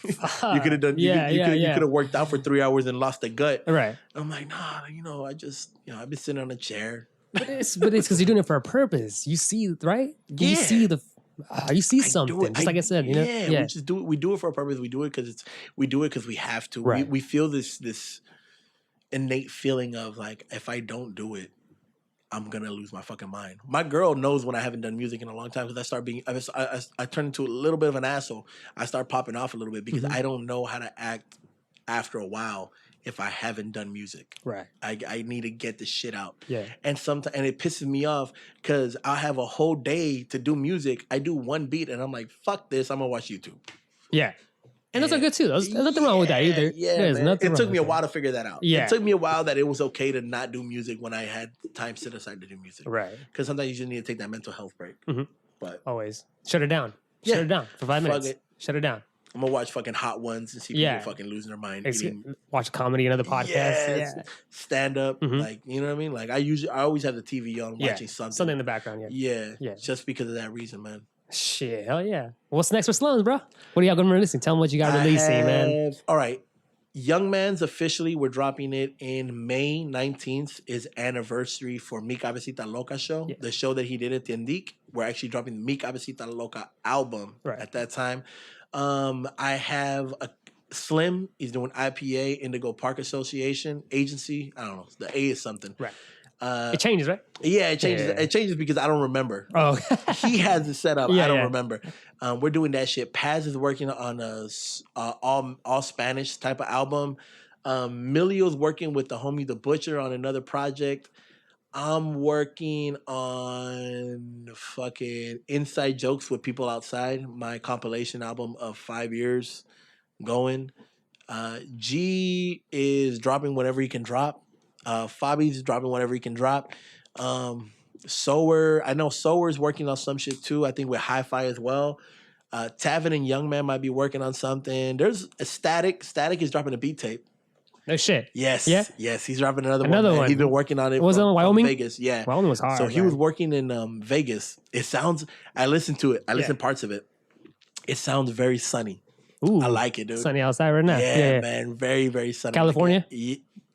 You could have done. Yeah, you yeah. could have worked out for 3 hours and lost a gut. Right. I'm like, nah, I've been sitting on a chair. But it's because you're doing it for a purpose. You see, right? You Yeah. see you see I do something. it. Just like I said, you know. Yeah, we just do it. We do it for a purpose. We do it because we have to. Right. We feel this innate feeling of like if I don't do it, I'm gonna lose my fucking mind. My girl knows when I haven't done music in a long time because I turn into a little bit of an asshole. I start popping off a little bit because I don't know how to act after a while if I haven't done music. Right. I need to get this shit out. Yeah. And it pisses me off because I'll have a whole day to do music. I do one beat and I'm like, fuck this. I'm gonna watch YouTube. Yeah. And those are good too. There's nothing wrong with that either. Yeah, There's man. nothing It wrong took me a with while that. to figure that out. Yeah. It took me a while that it was okay to not do music when I had time set aside to do music. Right. Because sometimes you just need to take that mental health break. Mm-hmm. But Always. Shut it down. Yeah. Shut it down for 5 Fuck minutes. it. Shut it down. I'm gonna watch fucking Hot Ones and see Yeah. people fucking losing their mind. Watch comedy, another podcast. Yes, Yeah. stand up, Mhm. like you know what I mean. Like I always have the TV on, Yeah. watching something. Something in the background. Yeah. Yeah, Yeah. just because of that reason, man. Shit. Hell yeah. What's next for Slumz, bro? What are y'all going to be releasing? Tell them what you got releasing, man. All right. Young Man's officially, we're dropping it in May 19th is anniversary for Mi Cabecita Loca show. Yeah. The show that he did at Tiendic. We're actually dropping the Mi Cabecita Loca album Right. at that time. I have a Slim. He's doing IPA, Indigo Park Association agency. I don't know. The A is something. Right. It changes, right? Yeah, it changes. Yeah. It changes because I don't remember. Oh. He has it set up. Yeah, I don't yeah. remember. We're doing that shit. Paz is working on a all Spanish type of album. Milio's working with the homie The Butcher on another project. I'm working on fucking Inside Jokes with People Outside, my compilation album of 5 years going. G is dropping whatever he can drop. Fabi's dropping whatever he can drop. Sower, I know Sower's working on some shit too. I think with Hi-Fi as well. Tavin and Young Man might be working on something. There's a Static. Static is dropping a beat tape. No shit. Yes. Yeah? Yes, he's dropping another Another one. one. He's been working on it. Was it from in Wyoming? Vegas. Yeah. Wyoming was hard. So he man. was working in Vegas. It sounds. I listened to it. I listened parts of it. It sounds very sunny. Ooh, I like it, dude. sunny outside right now. Yeah, man. Very, very sunny. California?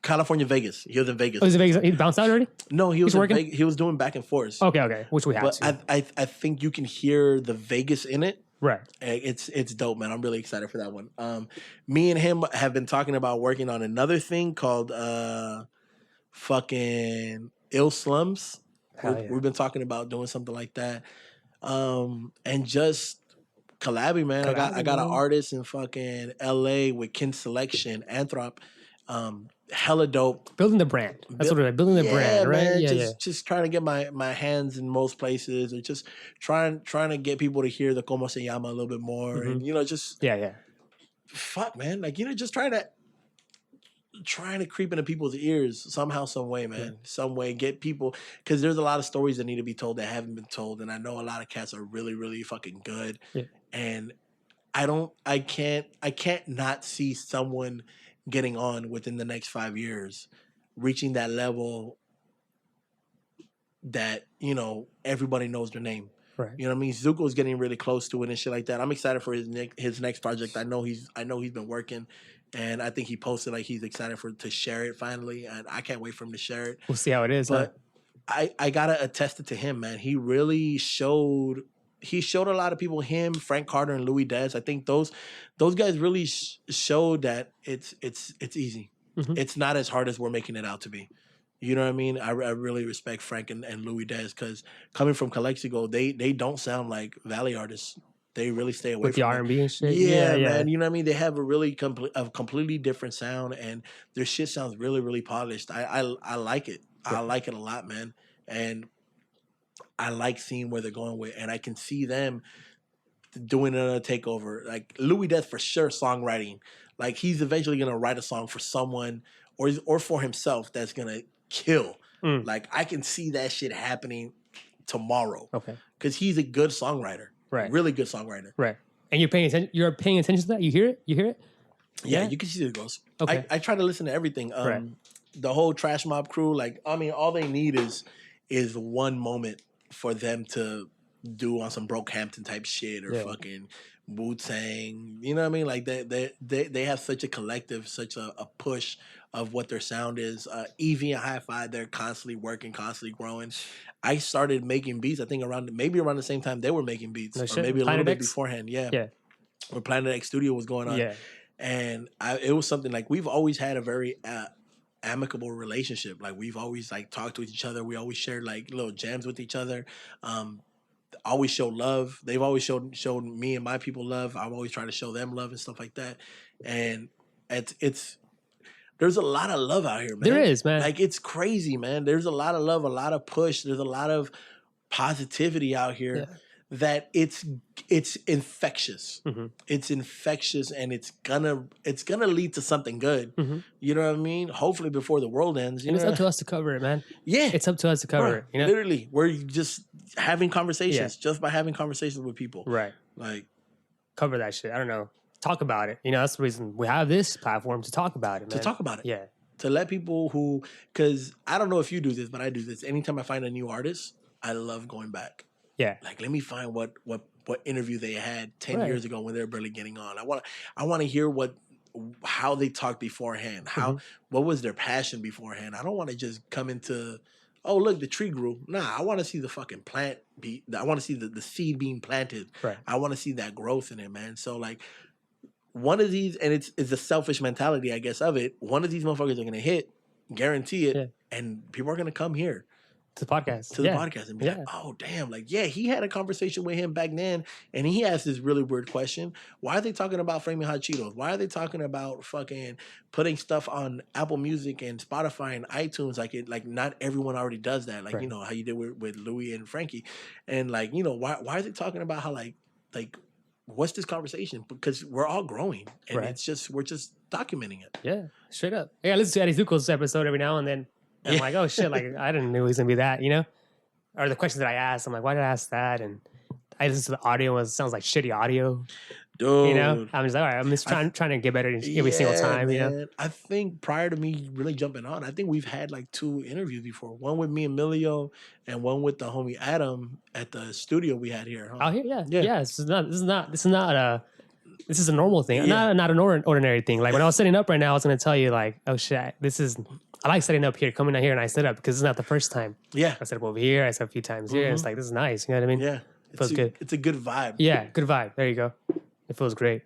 California, Vegas. He was in Vegas. Oh, is it Vegas? He bounced out already? No, he was He's in working? Vegas. He was doing back and forth. Okay. Which we have But to. I think you can hear the Vegas in it. Right. It's dope, man. I'm really excited for that one. Me and him have been talking about working on another thing called fucking Ill Slums. Hell yeah. We've been talking about doing something like that. And just collabing, man. I got an artist in fucking LA with Kin Selection, Anthrop. Hella dope. Building the brand. That's what it is. Building the brand, right? Man, Yeah, just trying to get my hands in most places, or just trying to get people to hear the Como Se Llama a little bit more, and just yeah. fuck, man, like just trying to creep into people's ears somehow, some way, man, some way, get people, because there's a lot of stories that need to be told that haven't been told, and I know a lot of cats are really, really fucking good, and I can't not see someone getting on within the next 5 years, reaching that level that, everybody knows their name. Right. You know what I mean? Zuko's getting really close to it and shit like that. I'm excited for his next project. I know he's been working, and I think he posted like he's excited to share it finally, and I can't wait for him to share it. We'll see how it is. But I gotta attest it to him, man. He really showed a lot of people, him, Frank Carter, and Louis Dez. I think those guys really showed that it's easy. Mhm. It's not as hard as we're making it out to be. You know what I mean? I really respect Frank and Louis Dez, because coming from Calexico, they don't sound like Valley artists. They really stay away with from the that. R&B and shit. Yeah, man. You know what I mean? They have a really completely different sound, and their shit sounds really, really polished. I like it. I like it a lot, man. And I like seeing where they're going with, and I can see them doing another takeover. Like Louis Dez for sure, songwriting. Like he's eventually gonna write a song for someone or for himself that's gonna kill. Like I can see that shit happening tomorrow. Okay. Because he's a good songwriter. Right. Really good songwriter. Right. And you're paying attention. You're paying attention to that. You hear it. Yeah, you can see the goals. Okay. I try to listen to everything. Right. The whole Trash Mob crew. Like I mean, all they need is one moment for them to do on some Brokehampton type shit or fucking Wu-Tang. You know what I mean? Like they have such a collective, such a push of what their sound is. Evie and Hi-Fi, they're constantly working, constantly growing. I started making beats, I think maybe around the same time they were making beats. No or shit. maybe a Planet little bit X? beforehand. Yeah. Where Planet X Studio was going on. Yeah. And it was something like we've always had a very amicable relationship. Like we've always like talked to each other. We always shared like little jams with each other. Always showed love. They've always showed me and my people love. I've always tried to show them love and stuff like that. And there's there's a lot of love out here, man. There is, man. Like, it's crazy, man. There's a lot of love, a lot of push. There's a lot of positivity out here that it's infectious. It's infectious, and it's gonna lead to something good. You know what I mean? Hopefully before the world ends. And it's up to us to cover it, man. Yeah. It's up to us to cover it. You know? Literally, we're just having conversations, just by having conversations with people. Right. Like, cover that shit. I don't know. Talk about it. You know, that's the reason we have this platform, to talk about it, man. to talk about it. Yeah. To let people who, because I don't know if you do this, but I do this. Anytime I find a new artist, I love going back. Yeah. Like, let me find what interview they had 10 years ago when they were barely getting on. I want to hear how they talked beforehand. What was their passion beforehand? I don't want to just come into, oh, look, the tree grew. Nah, I want to see the fucking plant I want to see the seed being planted. Right. I want to see that growth in it, man. So, like, one of these, and it's a selfish mentality, I guess, of it. One of these motherfuckers are going to hit, guarantee it, and people are going to come here. To the podcast. To the podcast and be like, oh, damn. Like, yeah, he had a conversation with him back then, and he asked this really weird question. Why are they talking about Flaming Hot Cheetos? Why are they talking about fucking putting stuff on Apple Music and Spotify and iTunes? Like not everyone already does that. Like, you know, how you did with Louis and Frankie. And, like, you know, why are they talking about how, like, what's this conversation? Because we're all growing, and we're just documenting it. Yeah, straight up. Yeah, I listen to Eddie Zuko's episode every now and then. And I'm like, oh shit, like I didn't know he was gonna be that, you know? Or the questions that I asked, I'm like, why did I ask that? And I listened to the audio, it sounds like shitty audio. Dude. You know? I'm just like, all right, I'm just trying to get better every single time, you know? I think prior to me really jumping on, I think we've had like 2 interviews before. One with me and Emilio, and one with the homie Adam at the studio we had here. Huh? Oh, here, yeah. This is a normal thing, not an ordinary thing. Like when I was setting up right now, I was gonna tell you like, oh shit, I like setting up here, coming out here, and I set up because it's not the first time. Yeah, I set up over here. I set up a few times here. It's like, this is nice. You know what I mean? Yeah, it feels good. It's a good vibe. Yeah, good vibe. There you go. It feels great.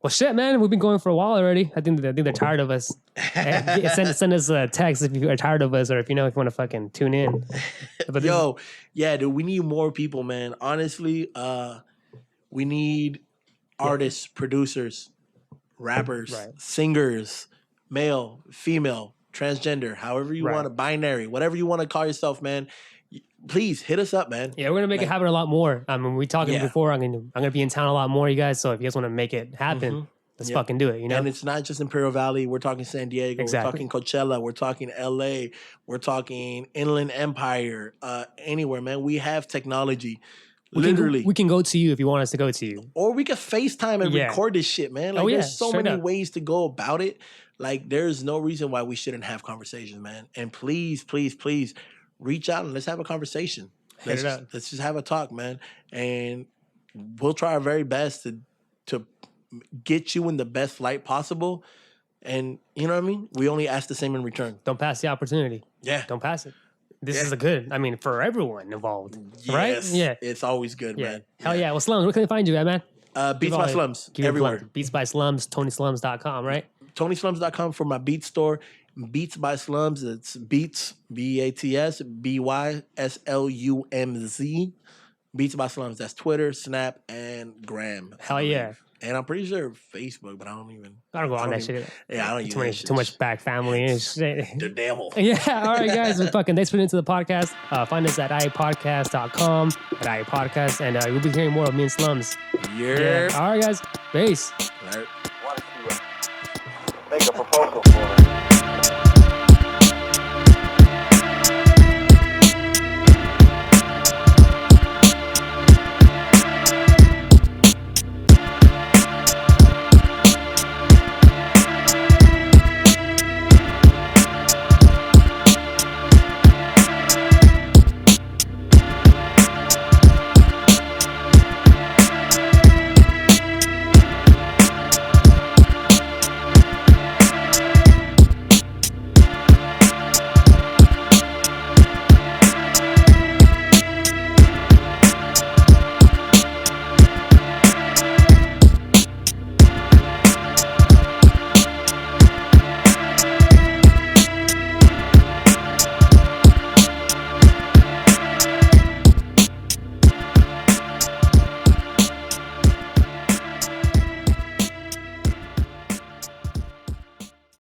Well, shit, man, we've been going for a while already. I think they're tired of us. Send us a text if you are tired of us, or if you want to fucking tune in. But dude, we need more people, man. Honestly, we need artists, producers, rappers, singers, male, female, transgender, however you want to, binary, whatever you want to call yourself, man. Please hit us up, man. Yeah, we're gonna make it happen a lot more. I mean, we talked before. I'm gonna be in town a lot more, you guys. So if you guys want to make it happen, let's fucking do it. You know, and it's not just Imperial Valley. We're talking San Diego. Exactly. We're talking Coachella. We're talking LA. We're talking Inland Empire. Anywhere, man. We have technology. Literally, we can go to you if you want us to go to you, or we can FaceTime and record this shit, man. Like, there's so many ways to go about it. Like, there's no reason why we shouldn't have conversations, man. And please, please, please, reach out and let's have a conversation. Let's just have a talk, man. And we'll try our very best to get you in the best light possible. And you know what I mean? We only ask the same in return. Don't pass the opportunity. Yeah. Don't pass it. This is a good, I mean, for everyone involved, yes, right? Yeah. It's always good, man. Hell yeah. Well, Slumz, where can they find you at, man? Beats by Slumz, everywhere. Beats by Slumz, TonySlumz.com, right? TonySlumz.com for my beat store. Beats by Slumz, it's Beats, B-A-T-S, B-Y-S-L-U-M-Z. Beats by Slumz, that's Twitter, Snap, and Gram. Hell yeah. And I'm pretty sure Facebook, but I don't go on that shit. Yeah, I don't use too much back family and shit. The devil. Yeah, all right, guys. Thanks for listening to the podcast. Find us at iapodcast.com, at iapodcast, and you'll be hearing more of me and Slumz. Yeah. All right, guys. Peace. All right. Make a proposal for it.